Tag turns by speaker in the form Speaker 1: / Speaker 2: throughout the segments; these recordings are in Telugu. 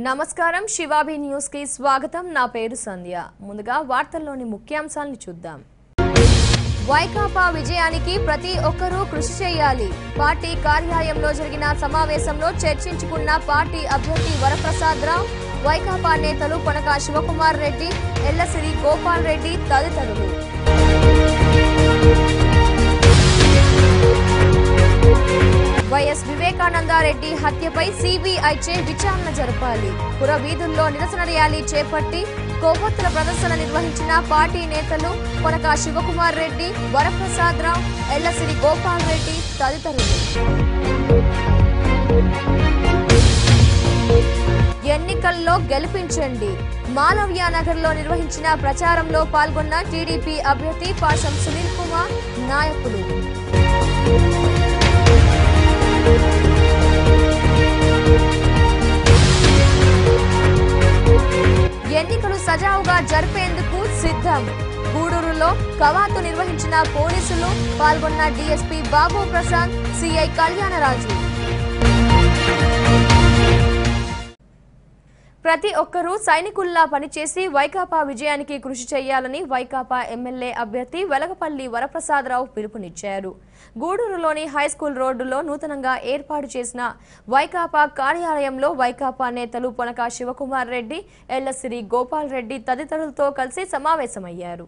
Speaker 1: నమస్కారం శివాబి న్యూస్ కి స్వాగతం నా పేరు సంధ్య ముందుగా వార్తల్లోని ముఖ్యాంశాలను చూద్దాం వైకాపా విజయానికి ప్రతి ఒక్కరూ కృషి చేయాలి పార్టీ కార్యాలయంలో జరిగిన సమావేశంలో చర్చించుకున్న పార్టీ అభ్యర్థి వరప్రసాదరావు వైకాపా నేతలు కొనక శివకుమార్ రెడ్డి ఎల్లసిరి గోపాల్ రెడ్డి తదితరులు వైఎస్ వివేకానందరెడ్డి హత్యపై సిబిఐచే విచారణ జరపాలి పుర వీధుల్లో నిరసన ర్యాలీ చేపట్టి కొవ్వొత్తుల ప్రదర్శన నిర్వహించిన పార్టీ నేతలు కొనక శివకుమార్ రెడ్డి వరప్రసాదరావు ఎల్లసిరి గోపాల్ రెడ్డి తదితరులు ఎన్నికల్లో గెలిపించండి మాలవ్యానగర్ లో నిర్వహించిన ప్రచారంలో పాల్గొన్న టీడీపీ అభ్యర్థి పాషం సునీల్ కుమార్ నాయకులు ఎన్నికలు సజావుగా జరిపేందుకు సిద్ధం గూడూరులో కవాతు నిర్వహించిన పోలీసులు పాల్గొన్న డీఎస్పీ బాబు ప్రసాద్ సిఐ కళ్యాణరాజు ప్రతి ఒక్కరూ సైనికుల్లా పనిచేసి వైకాపా విజయానికి కృషి చేయాలని వైకాపా ఎమ్మెల్యే అభ్యర్థి వెలగపల్లి వరప్రసాదరావు పిలుపునిచ్చారు గూడూరులోని హైస్కూల్ రోడ్డులో నూతనంగా ఏర్పాటు చేసిన వైకాపా కార్యాలయంలో వైకాపా నేతలు పొనక శివకుమార్ రెడ్డి ఎల్లసిరి గోపాల్ రెడ్డి తదితరులతో కలిసి సమావేశమయ్యారు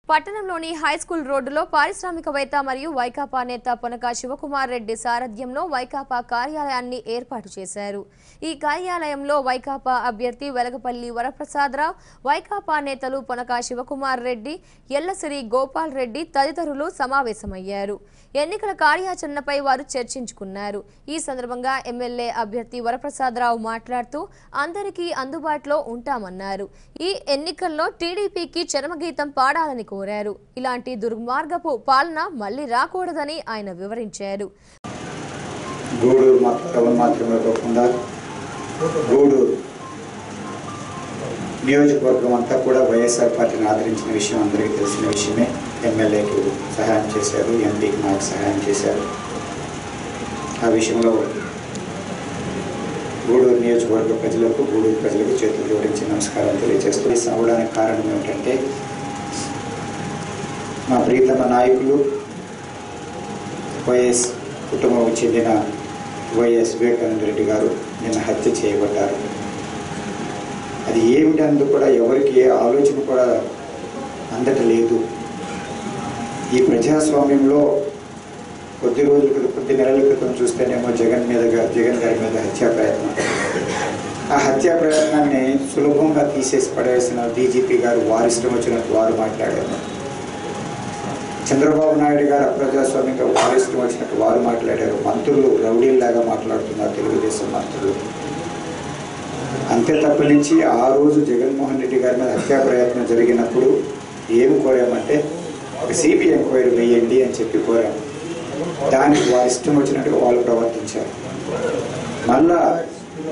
Speaker 1: పట్టణంలోని హైస్కూల్ రోడ్డులో పారిశ్రామికవేత్త మరియు వైకాపా నేత పొనక శివకుమార్ రెడ్డి సారథ్యంలో వైకాపా కార్యాలయాన్ని ఏర్పాటు చేశారు ఈ కార్యాలయంలో వైకాపా అభ్యర్థి వెలగపల్లి వరప్రసాదరావు వైకాపా నేతలు పొనక శివకుమార్ రెడ్డి ఎల్లసిరి గోపాల్ రెడ్డి తదితరులు సమావేశమయ్యారు ఎన్నికల కార్యాచరణపై వారు చర్చించుకున్నారు ఈ సందర్భంగా ఎమ్మెల్యే అభ్యర్థి వరప్రసాదరావు మాట్లాడుతూ అందరికీ అందుబాటులో ఉంటామన్నారు ఈ ఎన్నికల్లో టీడీపీకి చరమగీతం పాడాలని కోరారు ఇలాంటి దుర్మార్గపు పాలన మళ్లీ రాకూడదని ఆయన వివరించారు
Speaker 2: గూడూరు నియోజకవర్గం అంతా కూడా వైఎస్ఆర్ పార్టీని ఆదరించిన విషయం అందరికీ తెలిసిన విషయమే ఎమ్మెల్యేకి సహాయం చేశారు ఎంపీకి నాకు సహాయం చేశారు ఆ విషయంలో గూడూరు నియోజకవర్గ ప్రజలకు గూడూరు ప్రజలకు చేతులు జోడించి నమస్కారం తెలియజేస్తూ అవడానికి కారణం ఏమిటంటే మా ప్రీతమ నాయకులు వైఎస్ కుటుంబం చెందిన వైఎస్ వివేకానందరెడ్డి గారు నిన్న హత్య చేయబడ్డారు అది ఏమిటందుకు కూడా ఎవరికి ఏ ఆలోచన కూడా అందటలేదు ఈ ప్రజాస్వామ్యంలో కొద్ది నెలల క్రితం చూస్తేనేమో జగన్ గారి మీద హత్యా ప్రయత్నం ఆ హత్యా ప్రయత్నాన్ని సులభంగా తీసేసి పడేసిన డీజీపీ గారు వారి ఇష్టం వచ్చినట్టు వారు మాట్లాడారు చంద్రబాబు నాయుడు గారు అప్రజాస్వామ్యంగా వారి ఇష్టం వచ్చినట్టు వారు మాట్లాడారు మంత్రులు రౌడీల్లాగా మాట్లాడుతున్నారు తెలుగుదేశం మంత్రులు అంతే తప్ప నుంచి ఆ రోజు జగన్మోహన్ రెడ్డి గారి మీద హత్యా ప్రయత్నం జరిగినప్పుడు ఏమి కోరామంటే ఒక సిబిఐ ఎంక్వైరీ వేయండి అని చెప్పి కోరాము దానికి వారి ఇష్టం వచ్చినట్టుగా వాళ్ళు ప్రవర్తించారు మళ్ళా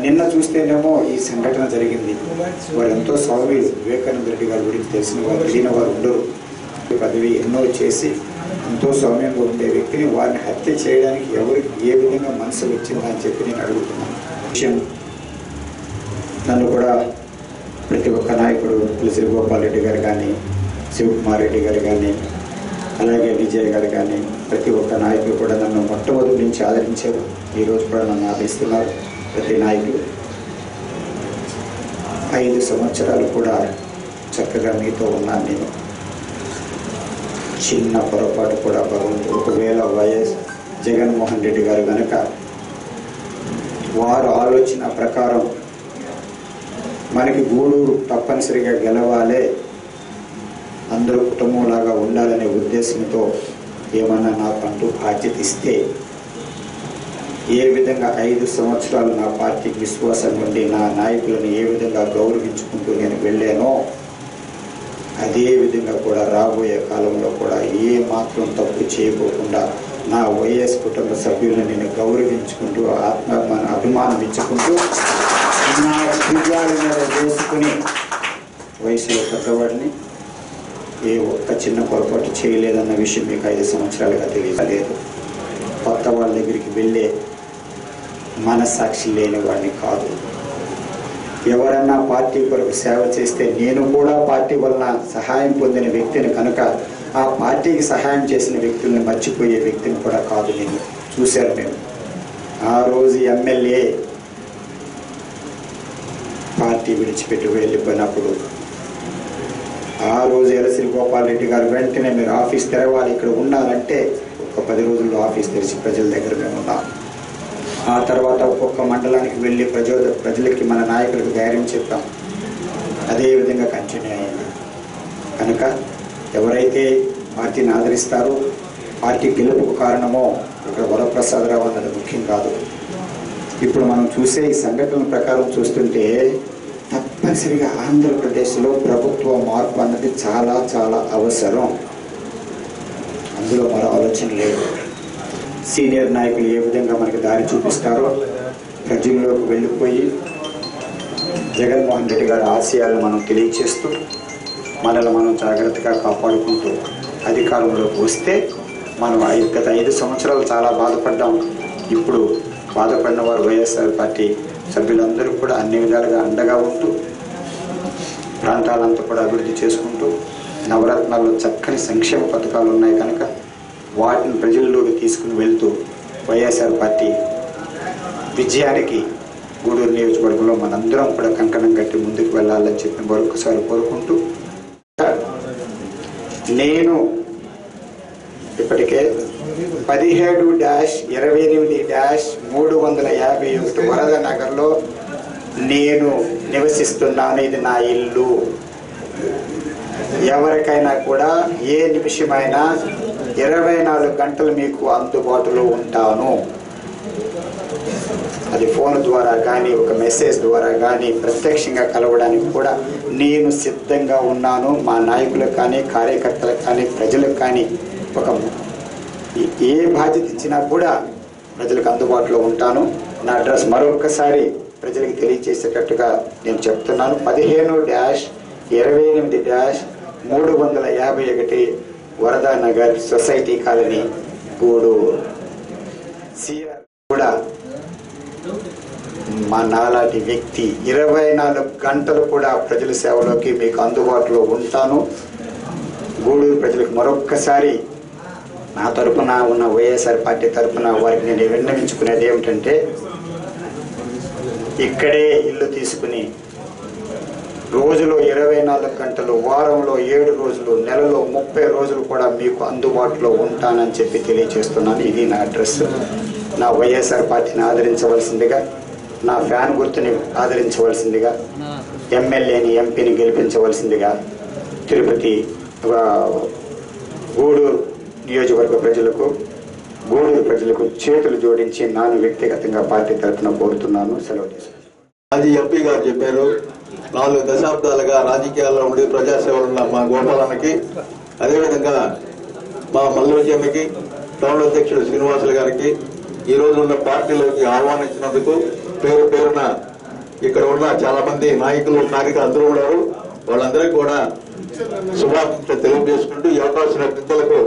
Speaker 2: నిన్న చూస్తేనేమో ఈ సంఘటన జరిగింది వారు ఎంతో సౌమ్యులు వివేకానంద రెడ్డి గారి గురించి తెలిసిన వారు ఉండరు పదవి ఎన్నో చేసి ఎంతో సౌమ్యంగా ఉండే వ్యక్తిని వారిని హత్య చేయడానికి ఎవరికి ఏ విధంగా మనసు వచ్చిందని చెప్పి నేను అడుగుతున్నాను విషయం నన్ను కూడా ప్రతి ఒక్క నాయకుడు ఎల్లసిరి గోపాల్ రెడ్డి గారు కానీ శివకుమార్ రెడ్డి గారు కానీ అలాగే విజయ్ గారు కానీ ప్రతి ఒక్క నాయకులు కూడా నన్ను మొట్టమొదటి నుంచి ఆదరించారు ఈరోజు కూడా నన్ను ఆదరిస్తున్నారు ప్రతి నాయకులు 5 సంవత్సరాలు కూడా చక్కగా మీతో ఉన్నాను నేను చిన్న పొరపాటు కూడా భగవంతుడు ఒకవేళ వైఎస్ జగన్మోహన్ రెడ్డి గారు కనుక వారు ఆలోచన ప్రకారం మనకి గూడూరు తప్పనిసరిగా గెలవాలి అందరూ కుటుంబంలాగా ఉండాలనే ఉద్దేశంతో ఏమన్నా నాకంటూ బాధ్యత ఇస్తే ఏ విధంగా 5 సంవత్సరాలు నా పార్టీకి విశ్వాసం ఉండి నా నాయకులను ఏ విధంగా గౌరవించుకుంటూ నేను వెళ్ళానో అదే విధంగా కూడా రాబోయే కాలంలో కూడా ఏ మాత్రం తప్పు చేయకోకుండా నా వైఎస్ కుటుంబ సభ్యులను నేను గౌరవించుకుంటూ అభిమానం ఇచ్చుకుంటూ నా విజయాల మీద వేసుకుని వయసులో పెద్దవాడిని ఏ ఒక్క చిన్న పొరపాటు చేయలేదన్న విషయం మీకు 5 సంవత్సరాలుగా తెలియలేదు కొత్త వాళ్ళ దగ్గరికి వెళ్ళే మనస్సాక్షి లేని వాడిని కాదు. ఎవరన్నా పార్టీ కొరకు సేవ చేస్తే నేను కూడా పార్టీ వలన సహాయం పొందిన వ్యక్తిని కనుక ఆ పార్టీకి సహాయం చేసిన వ్యక్తుల్ని మర్చిపోయే వ్యక్తిని కూడా కాదు. నేను చూశారు. నేను ఆ రోజు ఎమ్మెల్యే పార్టీ విడిచిపెట్టి వెళ్ళిపోయినప్పుడు ఆ రోజు ఎర్రసిరి గోపాల్ రెడ్డి గారు వెంటనే మీరు ఆఫీస్ తెరవాలి, ఇక్కడ ఉండాలంటే ఒక 10 రోజుల్లో ఆఫీస్ తెరిచి ప్రజల దగ్గర మేము ఉన్నాం. ఆ తర్వాత ఒక్కొక్క మండలానికి వెళ్ళి ప్రజలకి మన నాయకులకు ధైర్యం చెప్పాం. అదేవిధంగా కంటిన్యూ అయింది. కనుక ఎవరైతే పార్టీని ఆదరిస్తారో పార్టీ గెలుపుకు కారణమో ఇక్కడ వరప్రసాదరావు అన్నది ముఖ్యం కాదు. ఇప్పుడు మనం చూసే ఈ సంఘటనల ప్రకారం చూస్తుంటే తప్పనిసరిగా ఆంధ్రప్రదేశ్లో ప్రభుత్వ మార్పు అన్నది చాలా చాలా అవసరం. అందులో మరో ఆలోచన లేదు. సీనియర్ నాయకులు ఏ విధంగా మనకి దారి చూపిస్తారో ప్రజల్లోకి వెళ్ళిపోయి జగన్మోహన్ రెడ్డి గారి ఆశయాలను మనం తెలియచేస్తూ మనల్ని మనం జాగ్రత్తగా కాపాడుకుంటూ అధికారంలోకి వస్తే మనం గత 5 సంవత్సరాలు చాలా బాధపడ్డాం. ఇప్పుడు బాధపడిన వారు వైఎస్ఆర్ పార్టీ సభ్యులందరూ కూడా అన్ని విధాలుగా అండగా ఉంటూ ప్రాంతాలంతా కూడా అభివృద్ధి చేసుకుంటూ నవరత్నాల్లో చక్కని సంక్షేమ పథకాలు ఉన్నాయి కనుక వాటిని ప్రజల్లోకి తీసుకుని వెళ్తూ వైఎస్ఆర్ పార్టీ విజయానికి గూడూరు నియోజకవర్గంలో మనందరం కూడా కంకణం కట్టి ముందుకు వెళ్ళాలని చెప్పి మరొకసారి కోరుకుంటూ నేను ఇప్పటికే 17-28-351 వరద నగర్లో నేను నివసిస్తున్నాను. ఇది నా ఇల్లు. ఎవరికైనా కూడా ఏ నిమిషమైనా 24 గంటలు మీకు అందుబాటులో ఉంటాను. అది ఫోన్ ద్వారా కానీ ఒక మెసేజ్ ద్వారా కానీ ప్రత్యక్షంగా కలవడానికి కూడా నేను సిద్ధంగా ఉన్నాను. మా నాయకులకు కానీ కార్యకర్తలకు కానీ ప్రజలకు కానీ ఒక ఏ బాధ్యత ఇచ్చినా కూడా ప్రజలకు అందుబాటులో ఉంటాను. నా అడ్రస్ మరొకసారి ప్రజలకు తెలియజేసేటట్టుగా నేను చెప్తున్నాను. 15-28-351 Varada Nagar society colony Gudur. CR కూడా మా నాలాంటి వ్యక్తి 24 గంటలు కూడా ప్రజల సేవలోకి మీకు అందుబాటులో ఉంటాను. గూడూరు ప్రజలకు మరొక్కసారి నా తరపున ఉన్న వైఎస్ఆర్ పార్టీ తరపున వారికి నేను విన్నవించుకునేది ఏమిటంటే ఇక్కడే ఇల్లు తీసుకుని రోజులో 24 గంటలు, వారంలో 7 రోజులు, నెలలో 30 రోజులు కూడా మీకు అందుబాటులో ఉంటానని చెప్పి తెలియజేస్తున్నాను. ఇది నా అడ్రస్. నా వైఎస్ఆర్ పార్టీని ఆదరించవలసిందిగా, నా ఫ్యాన్ గుర్తుని ఆదరించవలసిందిగా, ఎమ్మెల్యేని ఎంపీని గెలిపించవలసిందిగా తిరుపతి గూడూరు నియోజకవర్గ ప్రజలకు, గూడూరు ప్రజలకు చేతులు జోడించి నాను వ్యక్తిగతంగా పార్టీ తరఫున కోరుతున్నాను. సెలవు తీసుకున్నాను.
Speaker 3: మాజీ ఎంపీ గారు చెప్పారు, 4 దశాబ్దాలుగా రాజకీయాల్లో ఉండి ప్రజాసేవలున్న మా గోపాలన్నకి, అదేవిధంగా మా మల్లుజమ్మకి, టౌన్ అధ్యక్షుడు శ్రీనివాసులు గారికి ఈ రోజు ఉన్న పార్టీలోకి ఆహ్వానించినందుకు పేరు పేరున ఇక్కడ ఉన్న చాలా మంది నాయకులు అందరూ ఉన్నారు. వాళ్ళందరికీ కూడా శుభాకాంక్షలు తెలియజేసుకుంటూ ఈ అవకాశం పెద్దలకు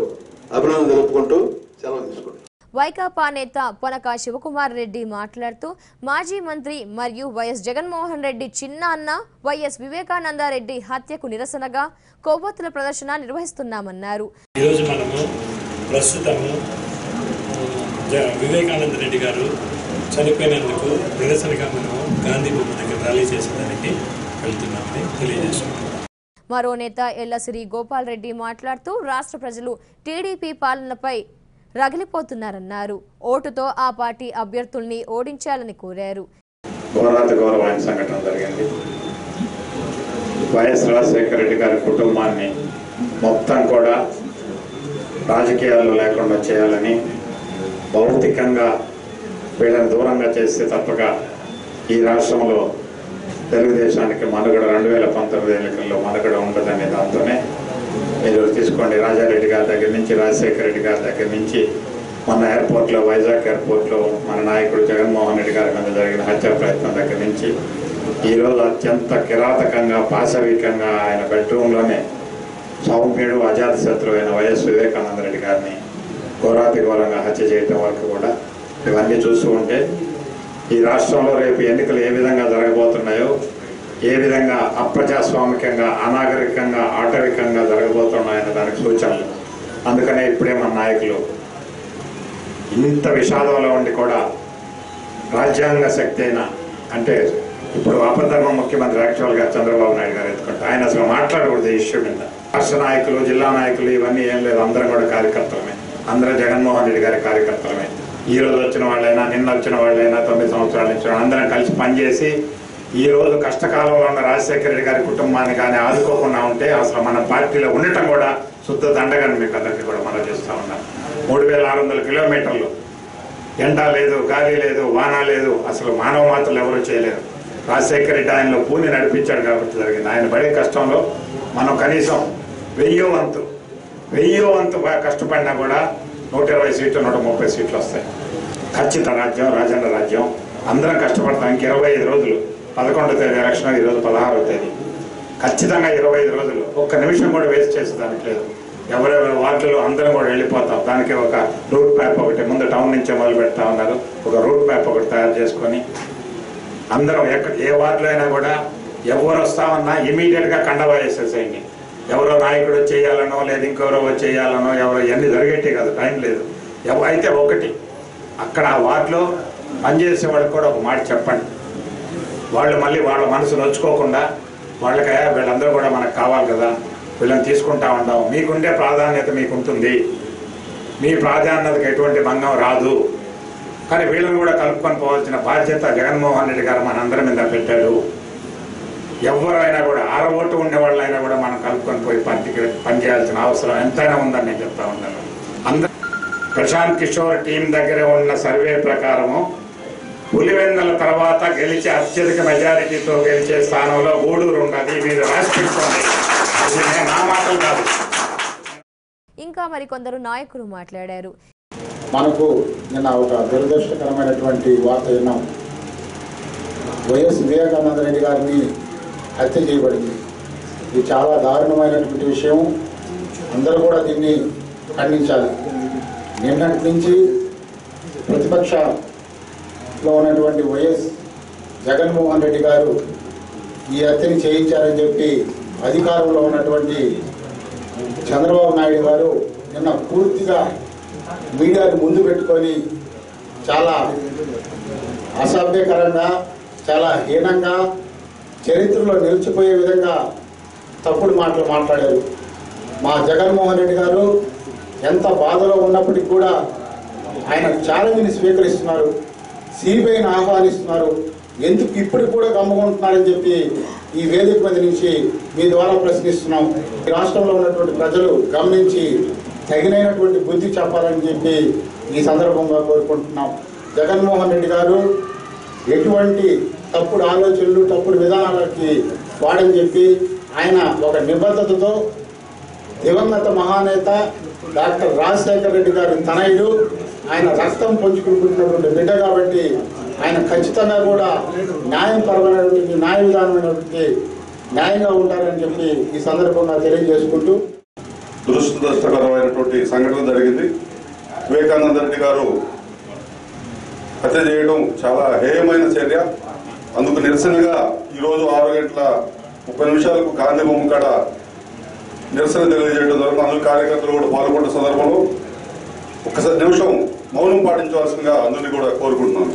Speaker 3: అభినందనలు తెలుపుకుంటూ సెలవు తీసుకుంటాం.
Speaker 1: వైకాపా నేత పొనక శివకుమార్ రెడ్డి మాట్లాడుతూ మాజీ మంత్రి మరియు వైఎస్ జగన్మోహన్ రెడ్డి చిన్న అన్న వైఎస్ వివేకానందరెడ్డి హత్యకు నిరసనగా కొవ్వొత్తుల ప్రదర్శన నిర్వహిస్తున్నామన్నారు.
Speaker 4: ఈరోజు మనము ప్రస్తుతము వివేకానంద రెడ్డి గారు చనిపోయినందుకు నిరసనగా మనము గాంధీ బొమ్మ దగ్గర ర్యాలీ చేసేదానికి వెళ్తున్నామని తెలియజేస్తున్నాం.
Speaker 1: మరో నేత ఎల్లసిరి గోపాల్ రెడ్డి మాట్లాడుతూ రాష్ట్ర ప్రజలు టీడీపీ పాలనపై రగిలిపోతున్నారన్నారు. ఓటుతో ఆ పార్టీ అభ్యర్థుల్ని ఓడించాలని కోరారు.
Speaker 5: గౌరవాన్ని సంఘటన జరిగింది. వైఎస్ రాజశేఖర రెడ్డి గారి కుటుంబాన్ని మొత్తం కూడా రాజకీయాల్లో లేకుండా చేయాలని, భౌతికంగా వీళ్ళని దూరంగా చేస్తే తప్పక ఈ రాష్ట్రంలో తెలుగుదేశానికి మనుగడ 2019 ఎన్నికల్లో మనుగడ ఉండదనే దాంతోనే మీరు తీసుకోండి. రాజారెడ్డి గారి దగ్గర నుంచి, రాజశేఖర రెడ్డి గారి దగ్గర నుంచి, మన ఎయిర్పోర్ట్లో, వైజాగ్ ఎయిర్పోర్ట్లో మన నాయకుడు జగన్మోహన్ రెడ్డి గారి మీద జరిగిన హత్యా ప్రయత్నం దగ్గర నుంచి ఈరోజు అత్యంత కిరాతకంగా, పాశవికంగా ఆయన బెడ్రూమ్లోనే సౌమ్యుడు అజాత శత్రువు అయిన వైఎస్ వివేకానంద రెడ్డి గారిని ఘోరాతి ఘోరంగా హత్య చేయటం వరకు కూడా ఇవన్నీ చూస్తూ ఉంటే ఈ రాష్ట్రంలో రేపు ఎన్నికలు ఏ విధంగా జరగబోతున్నాయో, ఏ విధంగా అప్రజాస్వామికంగా, అనాగరికంగా, ఆటవికంగా జరగబోతున్నాయన్న దానికి సూచనలు. అందుకనే ఇప్పుడే మన నాయకులు ఇంత విషాదంలో ఉండి కూడా రాజ్యాంగ శక్తి అయిన, అంటే ఇప్పుడు అపధర్మ ముఖ్యమంత్రి యాక్చువల్గా చంద్రబాబు నాయుడు గారు ఎత్తుకుంటే ఆయన అసలు మాట్లాడకూడదు ఈ ఇష్యూ మీద. రాష్ట్ర నాయకులు, జిల్లా నాయకులు ఇవన్నీ ఏం లేదు, అందరం కూడా కార్యకర్తలమే, అందరూ జగన్మోహన్ రెడ్డి గారి కార్యకర్తలమే. ఈ రోజు వచ్చిన వాళ్ళైనా, నిన్న వచ్చిన వాళ్ళైనా, 9 సంవత్సరాల నుంచి అందరం కలిసి పనిచేసి ఈ రోజు కష్టకాలంలో ఉన్న రాజశేఖర రెడ్డి గారి కుటుంబాన్ని కానీ ఆదుకోకుండా ఉంటే అసలు మన పార్టీలో ఉండటం కూడా శుద్ధ దండగాని మీకు అందరికీ కూడా మనం చేస్తూ ఉన్నాం. 3600 కిలోమీటర్లు, ఎండ లేదు, గాలి లేదు, వాన లేదు, అసలు మానవ మాత్రలు ఎవరూ చేయలేరు. రాజశేఖర రెడ్డి ఆయనలో పూని నడిపించాడు కాబట్టి జరిగింది. ఆయన పడే కష్టంలో మనం కనీసం 1000 వంతు కష్టపడినా కూడా 120 సీట్లు, 130 సీట్లు వస్తాయి. ఖచ్చిత రాజ్యం, రాజన్న రాజ్యం, అందరం కష్టపడతాం. ఇంక 25 రోజులు, 11వ తేదీ ఎలక్షన్, ఈరోజు 16వ తేదీ, ఖచ్చితంగా 25 రోజులు, ఒక్క నిమిషం కూడా వేస్ట్ చేసేదానికి లేదు. ఎవరెవరి వార్డులో అందరం కూడా వెళ్ళిపోతాం. దానికి ఒక రూట్ మ్యాప్ ఒకటి ముందు టౌన్ నుంచే మొదలు పెడతా ఉన్నారు. ఒక రూట్ మ్యాప్ ఒకటి తయారు చేసుకొని అందరం ఏ వార్డులో అయినా కూడా ఎవరు వస్తామన్నా ఇమీడియట్గా కండవా వేసేసేయండి. ఎవరో నాయకుడు చేయాలనో, లేదు ఇంకెవరో చేయాలనో, ఎవరో ఇవన్నీ జరిగేటే కాదు, టైం లేదు. అయితే ఒకటి, అక్కడ ఆ వార్డులో పనిచేసే వాళ్ళకి కూడా ఒక మాట చెప్పండి. వాళ్ళు మళ్ళీ వాళ్ళ మనసు నొచ్చుకోకుండా, వాళ్ళకి వీళ్ళందరూ కూడా మనకు కావాలి కదా, వీళ్ళని తీసుకుంటా ఉంటాం, మీకుండే ప్రాధాన్యత మీకు ఉంటుంది, మీ ప్రాధాన్యతకు ఎటువంటి భంగం రాదు, కానీ వీళ్ళని కూడా కలుపుకొని పోవాల్సిన బాధ్యత జగన్మోహన్ రెడ్డి గారు మనందరి మీద పెట్టాడు. ఎవరైనా కూడా 6 ఓటు ఉండే వాళ్ళైనా కూడా మనం కలుపుకొని పోయి పనిచేయాల్సిన అవసరం ఎంతైనా ఉందని నేను చెప్తా ఉన్నాను. అందరూ ప్రశాంత్ కిషోర్ టీం దగ్గర ఉన్న సర్వే ప్రకారము పులివెందుల తర్వాత గెలిచే అత్యధిక మెజారిటీతో గెలిచే స్థానంలో గూడూరు ఉన్నది. మీరు రాసి పెట్టుకోండి, ఇది నా మాటలు కాదు.
Speaker 1: ఇంకా మరికొందరు నాయకులు మాట్లాడారు.
Speaker 6: మనకు నిన్న ఒక దురదృష్టకరమైనటువంటి వార్త విన్నాం. వైఎస్ వివేకానంద రెడ్డి గారిని హత్య చేయబడింది. ఇది చాలా దారుణమైనటువంటి విషయం. అందరూ కూడా దీన్ని ఖండించాలి. నిన్నటి నుంచి ప్రతిపక్షంలో ఉన్నటువంటి వైఎస్ జగన్మోహన్ రెడ్డి గారు ఈ హత్యని చేయించారని చెప్పి అధికారంలో ఉన్నటువంటి చంద్రబాబు నాయుడు గారు నిన్న పూర్తిగా మీడియాను ముందు పెట్టుకొని చాలా అసభ్యకరంగా, చాలా హీనంగా, చరిత్రలో నిలిచిపోయే విధంగా తప్పుడు మాటలు మాట్లాడారు. మా జగన్మోహన్ రెడ్డి గారు ఎంత బాధలో ఉన్నప్పటికీ కూడా ఆయన ఛాలెంజ్ని స్వీకరిస్తున్నారు, సిబిఐని ఆహ్వానిస్తున్నారు. ఎందుకు ఇప్పుడు కూడా గమ్ముకుంటున్నారని చెప్పి ఈ వేదిక మీద నుంచి మీ ద్వారా ప్రశ్నిస్తున్నాం. ఈ రాష్ట్రంలో ఉన్నటువంటి ప్రజలు గమనించి తగినటువంటి బుద్ధి చెప్పాలని చెప్పి ఈ సందర్భంగా కోరుకుంటున్నాం. జగన్మోహన్ రెడ్డి గారు ఎటువంటి తప్పుడు ఆలోచనలు, తప్పుడు విధానాలకి వాడని చెప్పి ఆయన ఒక నిబద్ధతతో దివంగత మహానేత డాక్టర్ రాజశేఖర రెడ్డి గారి తనయుడు, ఆయన రక్తం పంచుకుంటున్నటువంటి బిడ్డ కాబట్టి ఆయన ఖచ్చితంగా కూడా న్యాయపరమైనటువంటి, న్యాయ విధానమైనటువంటి న్యాయంగా ఉంటారని చెప్పి ఈ సందర్భంగా తెలియజేసుకుంటూ,
Speaker 7: దురదృష్టకరమైనటువంటి సంఘటన జరిగింది. వివేకానంద రెడ్డి గారు హత్య చేయడం చాలా హేయమైన చర్య. అందుకు నిరసనగా ఈరోజు 6:30 గాంధీ బొమ్మ కాడ నిరసన తెలియజేయడం జరుగుతుంది. అందులో కార్యకర్తలు కూడా పాల్గొన్న సందర్భంలో ఒక్కసారి నిమిషం మౌనం పాటించవలసిందిగా అందరినీ కూడా కోరుకుంటున్నాను.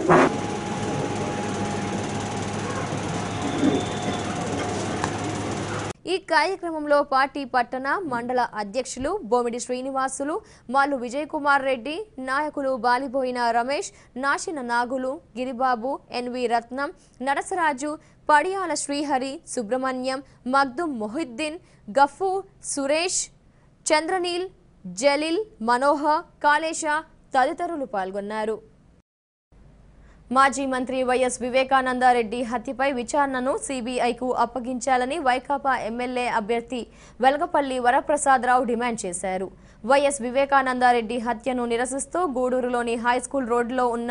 Speaker 1: ఈ కార్యక్రమంలో పార్టీ పట్టణ మండల అధ్యక్షులు బోమిడి శ్రీనివాసులు, మాలు విజయ్ కుమార్ రెడ్డి, నాయకులు బాలిబోయిన రమేష్, నాశిన నాగులు, గిరిబాబు, ఎన్వి రత్నం, నరసరాజు, పడియాల శ్రీహరి, సుబ్రహ్మణ్యం, మగ్దుం మొహిద్దీన్, గఫూర్, సురేష్, చంద్రనీల్, జలీల్, మనోహర్, కాళేశ తదితరులు పాల్గొన్నారు. మాజీ మంత్రి వైఎస్ వివేకానందరెడ్డి హత్యపై విచారణను సిబిఐకు అప్పగించాలని వైకాపా ఎమ్మెల్యే అభ్యర్థి వెలగపల్లి వరప్రసాదరావు డిమాండ్ చేశారు. వైఎస్ వివేకానందరెడ్డి హత్యను నిరసిస్తూ గూడూరులోని హైస్కూల్ రోడ్డులో ఉన్న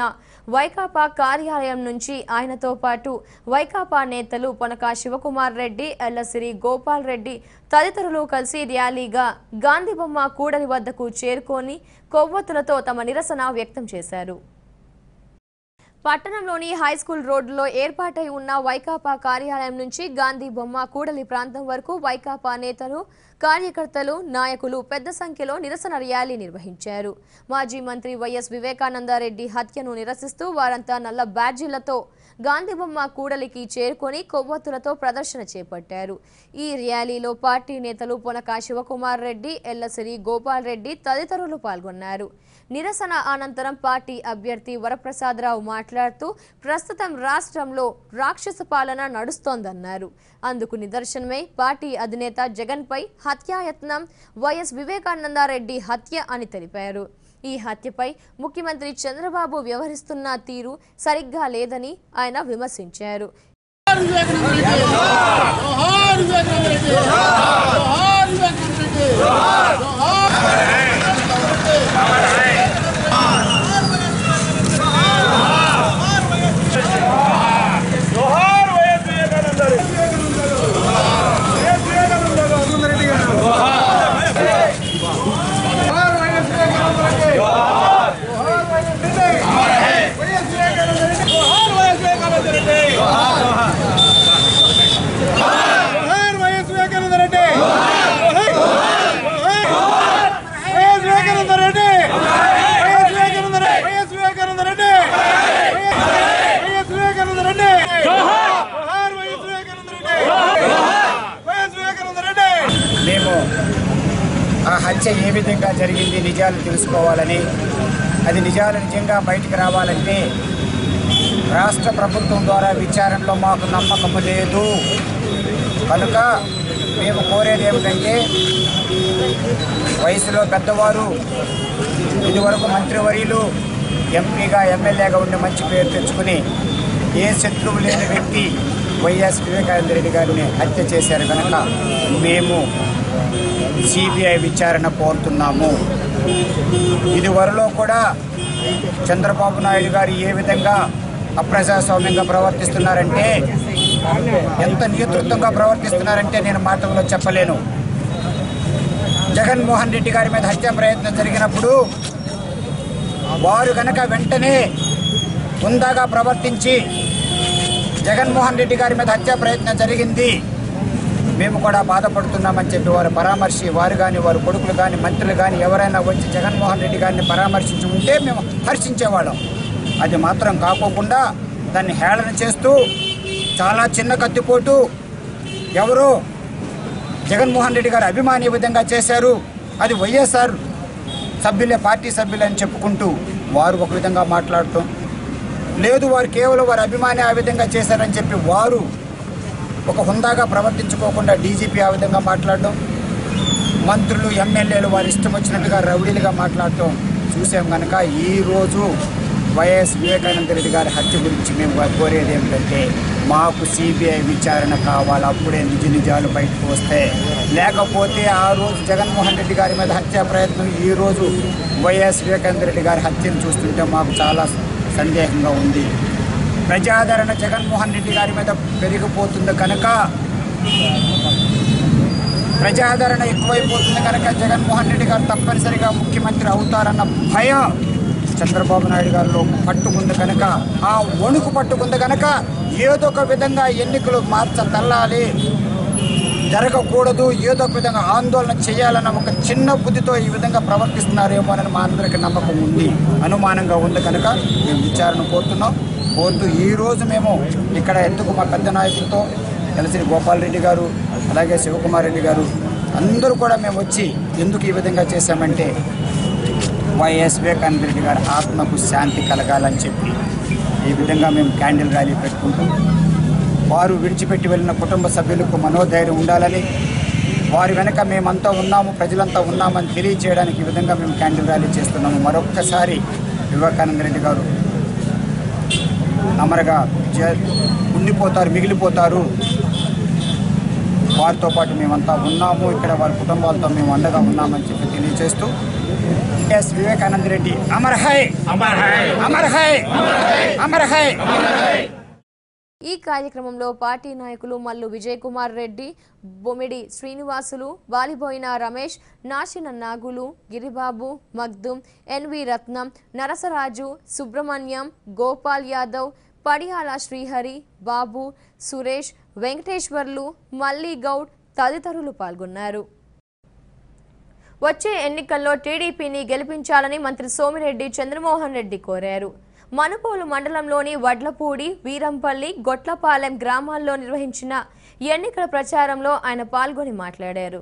Speaker 1: వైకాపా కార్యాలయం నుంచి ఆయనతో పాటు వైకాపా నేతలు పొనక శివకుమార్ రెడ్డి, ఎల్లసిరి గోపాల్ రెడ్డి తదితరులు కలిసి ర్యాలీగా గాంధీబొమ్మ కూడలి వద్దకు చేరుకొని కొవ్వొత్తులతో తమ నిరసన వ్యక్తం చేశారు. పట్టణంలోని హైస్కూల్ రోడ్డులో ఏర్పాటై ఉన్న వైకాపా కార్యాలయం నుంచి గాంధీ బొమ్మ కూడలి ప్రాంతం వరకు వైకాపా నేతలు, కార్యకర్తలు, నాయకులు పెద్ద సంఖ్యలో నిరసన ర్యాలీ నిర్వహించారు. మాజీ మంత్రి వైఎస్ వివేకానందరెడ్డి హత్యను నిరసిస్తూ వారంతా నల్ల బ్యాడ్జీలతో గాంధీ బొమ్మ కూడలికి చేరుకొని కొవ్వొత్తులతో ప్రదర్శన చేపట్టారు. ఈ ర్యాలీలో పార్టీ నేతలు పొనక శివకుమార్ రెడ్డి, ఎల్లసిరి గోపాల్ రెడ్డి తదితరులు పాల్గొన్నారు. నిరసన అనంతరం పార్టీ అభ్యర్థి వరప్రసాదరావు మాట్లాడుతూ ప్రస్తుతం రాష్ట్రంలో రాక్షస పాలన నడుస్తోందన్నారు. అందుకు నిదర్శనమే పార్టీ అధినేత జగన్పై హత్యాయత్నం, వైఎస్ వివేకానందరెడ్డి హత్య అని తెలిపారు. ఈ హత్యపై ముఖ్యమంత్రి చంద్రబాబు వ్యవహరిస్తున్న తీరు సరిగ్గా లేదని ఆయన విమర్శించారు.
Speaker 8: మేము ఆ హత్య ఏ విధంగా జరిగింది నిజాలు తెలుసుకోవాలని, అది నిజాలు నిజంగా బయటికి రావాలంటే రాష్ట్ర ప్రభుత్వం ద్వారా విచారణలో మాకు నమ్మకం లేదు. కనుక మేము కోరేది ఏమిటంటే వయసులో పెద్దవారు, ఇదివరకు మంత్రివర్యులు, ఎంపీగా ఎమ్మెల్యేగా ఉండి మంచి పేరు తెచ్చుకుని ఏ శత్రువు లేని వ్యక్తి వైఎస్ వివేకానందరెడ్డి గారిని హత్య చేశారు. కనుక మేము సిబిఐ విచారణ కోరుతున్నాము. ఇదివరలో కూడా చంద్రబాబు నాయుడు గారు ఏ విధంగా అప్రజాస్వామ్యంగా ప్రవర్తిస్తున్నారంటే, ఎంత నేతృత్వంగా ప్రవర్తిస్తున్నారంటే నేను మాటల్లో చెప్పలేను. జగన్మోహన్ రెడ్డి గారి మీద హత్యా ప్రయత్నం జరిగినప్పుడు వారు కనుక వెంటనే హుందాగా ప్రవర్తించి జగన్మోహన్ రెడ్డి గారి మీద హత్యా ప్రయత్నం జరిగింది, మేము కూడా బాధపడుతున్నామని చెప్పి వారు పరామర్శి, వారు కానీ వారి కొడుకులు కానీ మంత్రులు కానీ ఎవరైనా వచ్చి జగన్మోహన్ రెడ్డి గారిని పరామర్శించి ఉంటే మేము హర్షించేవాళ్ళం. అది మాత్రం కాకోకుండా దాన్ని హేళన చేస్తూ చాలా చిన్న కత్తిపోటు, ఎవరో జగన్మోహన్ రెడ్డి గారు అభిమాని విధంగా చేశారు, అది వైఎస్ఆర్ సభ్యులే, పార్టీ సభ్యులే అని చెప్పుకుంటూ వారు ఒక విధంగా మాట్లాడటం లేదు, వారు కేవలం వారి అభిమాని ఆ విధంగా చేశారని చెప్పి వారు ఒక హుందాగా ప్రవర్తించుకోకుండా డీజీపీ ఆ విధంగా మాట్లాడడం, మంత్రులు ఎమ్మెల్యేలు వారి ఇష్టం వచ్చినట్టుగా రౌడీలుగా మాట్లాడటం చూసాం. కనుక ఈరోజు వైఎస్ వివేకానందరెడ్డి గారి హత్య గురించి మేము కోరేది ఏమిటంటే మాకు సిబిఐ విచారణ కావాలి. అప్పుడే నిజాలు బయటకు వస్తాయి. లేకపోతే ఆ రోజు జగన్మోహన్ రెడ్డి గారి మీద హత్యా ప్రయత్నం, ఈరోజు వైఎస్ వివేకానందరెడ్డి గారి హత్యను చూస్తుంటే మాకు చాలా సందేహంగా ఉంది. ప్రజాదరణ జగన్మోహన్ రెడ్డి గారి మీద పెరిగిపోతుంది కనుక, ప్రజాదరణ ఎక్కువైపోతుంది కనుక జగన్మోహన్ రెడ్డి గారు తప్పనిసరిగా ముఖ్యమంత్రి అవుతారన్న భయం చంద్రబాబు నాయుడు గారిలో పట్టుకుంది కనుక, ఆ వణుకు పట్టుకుంది కనుక ఏదో ఒక విధంగా ఎన్నికలు తల్లాలి, జరగకూడదు, ఏదో ఒక విధంగా ఆందోళన చేయాలన్న ఒక చిన్న బుద్ధితో ఈ విధంగా ప్రవర్తిస్తున్నారేమోనని మా అందరికీ నమ్మకం ఉంది, అనుమానంగా ఉంది. కనుక మేము విచారణ కోరుతున్నాం. కోరుతూ ఈరోజు మేము ఇక్కడ ఎందుకు మా పెద్ద నాయకులతో ఎల్లసిరి గోపాల్ రెడ్డి గారు, అలాగే శివకుమార్ రెడ్డి గారు అందరూ కూడా మేము వచ్చి ఎందుకు ఈ విధంగా చేశామంటే వైఎస్ వివేకానందరెడ్డి గారి ఆత్మకు శాంతి కలగాలని చెప్పి ఈ విధంగా మేము క్యాండిల్ ర్యాలీ పెట్టుకుంటాం. వారు విడిచిపెట్టి వెళ్ళిన కుటుంబ సభ్యులకు మనోధైర్యం ఉండాలని, వారి వెనక మేమంతా ఉన్నాము, ప్రజలంతా ఉన్నామని తెలియజేయడానికి ఈ విధంగా మేము క్యాండిల్ ర్యాలీ చేస్తున్నాము. మరొక్కసారి వివేకానందరెడ్డి గారు అమరగా ఉండిపోతారు, మిగిలిపోతారు. వారితో పాటు మేమంతా ఉన్నాము, ఇక్కడ వారి కుటుంబాలతో మేము అండగా ఉన్నామని చెప్పి తెలియజేస్తూ ఎస్ వివేకానందరెడ్డి అమర్ హై, అమర్ హై, అమర్ హై, అమర్ హై.
Speaker 1: ఈ కార్యక్రమంలో పార్టీ నాయకులు మల్లు విజయ్ కుమార్ రెడ్డి, బొమిడి శ్రీనివాసులు, వాలిబోయిన రమేష్, నాశిన నాగులు, గిరిబాబు, మగ్దుం, ఎన్వి రత్నం, నరసరాజు, సుబ్రహ్మణ్యం, గోపాల్ యాదవ్, పడియాల శ్రీహరి, బాబు, సురేష్, వెంకటేశ్వర్లు, మల్లి గౌడ్ తదితరులు పాల్గొన్నారు. వచ్చే ఎన్నికల్లో టీడీపీని గెలిపించాలని మంత్రి సోమిరెడ్డి చంద్రమోహన్ రెడ్డి కోరారు. మనుబోలు మండలంలోని వడ్లపూడి, వీరంపల్లి, గొట్లపాలెం గ్రామాల్లో నిర్వహించిన ఎన్నికల ప్రచారంలో ఆయన పాల్గొని మాట్లాడారు.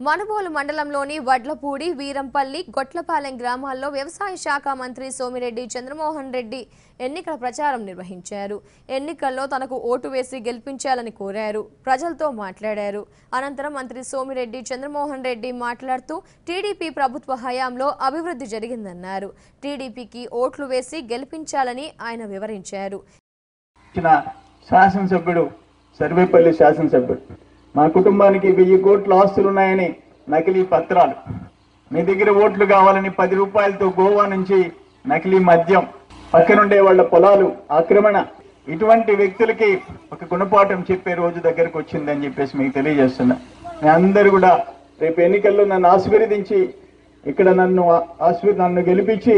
Speaker 1: మనుబోలు మండలంలోని వడ్లపూడి, వీరంపల్లి, గొట్లపాలెం గ్రామాల్లో వ్యవసాయ శాఖ మంత్రి సోమిరెడ్డి చంద్రమోహన్ రెడ్డి ఎన్నికల ప్రచారం నిర్వహించారు. ఎన్నికల్లో తనకు ఓటు వేసి గెలిపించాలని కోరారు. ప్రజలతో మాట్లాడారు. అనంతరం మంత్రి సోమిరెడ్డి చంద్రమోహన్ రెడ్డి మాట్లాడుతూ టీడీపీ ప్రభుత్వ హయాంలో అభివృద్ధి జరిగిందన్నారు. టీడీపీకి ఓట్లు వేసి గెలిపించాలని ఆయన వివరించారు.
Speaker 9: శాసనసభ్యుడు సర్వేపల్లి శాసనసభ్యుడు మా కుటుంబానికి 1000 కోట్ల ఆస్తులున్నాయని నకిలీ పత్రాలు, మీ దగ్గర ఓట్లు కావాలని 10 రూపాయలతో గోవా నుంచి నకిలీ మద్యం, పక్కనుండే వాళ్ళ పొలాలు ఆక్రమణ, ఇటువంటి వ్యక్తులకి ఒక గుణపాఠం చెప్పే రోజు దగ్గరకు వచ్చిందని చెప్పేసి మీకు తెలియజేస్తున్నా. మీ అందరూ కూడా రేపు ఎన్నికల్లో నన్ను ఆశీర్వదించి ఇక్కడ నన్ను గెలిపించి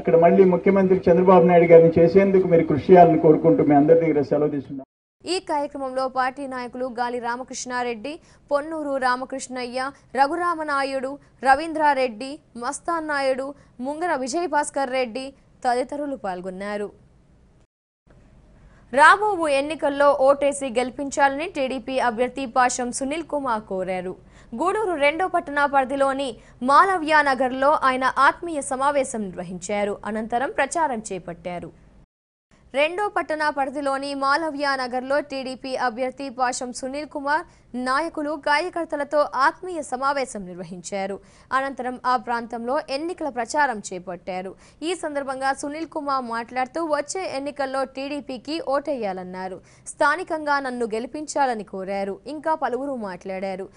Speaker 9: అక్కడ మళ్ళీ ముఖ్యమంత్రి చంద్రబాబు నాయుడు గారిని చేసేందుకు మీరు కృషి చేయాలని కోరుకుంటూ మీ అందరి దగ్గర సెలవు తీసుకున్నాను.
Speaker 1: ఈ కార్యక్రమంలో పార్టీ నాయకులు గాలి రామకృష్ణారెడ్డి, పొన్నూరు రామకృష్ణయ్య, రఘురామనాయుడు, రవీంద్రారెడ్డి, మస్తాన్ నాయుడు, ముంగర విజయభాస్కర్ రెడ్డి తదితరులు పాల్గొన్నారు. రాబోవు ఎన్నికల్లో ఓటేసి గెలిపించాలని టీడీపీ అభ్యర్థి పాషం సునీల్ కుమార్ కోరారు. గూడూరు 2వ పట్టణ పరిధిలోని మాలవ్య నగర్లో ఆయన ఆత్మీయ సమావేశం నిర్వహించారు. అనంతరం ప్రచారం చేపట్టారు. 2వ పట్టణ పరిధిలోని మాలవ్య నగర్లో టీడీపీ అభ్యర్థి పాషం సునీల్ కుమార్ నాయకులు కార్యకర్తలతో ఆత్మీయ సమావేశం నిర్వహించారు. అనంతరం ఆ ప్రాంతంలో ఎన్నికల ప్రచారం చేపట్టారు. ఈ సందర్భంగా సునీల్ కుమార్ మాట్లాడుతూ వచ్చే ఎన్నికల్లో టీడీపీకి ఓటేయాలన్నారు. స్థానికంగా నన్ను గెలిపించాలని కోరారు. ఇంకా పలువురు మాట్లాడారు.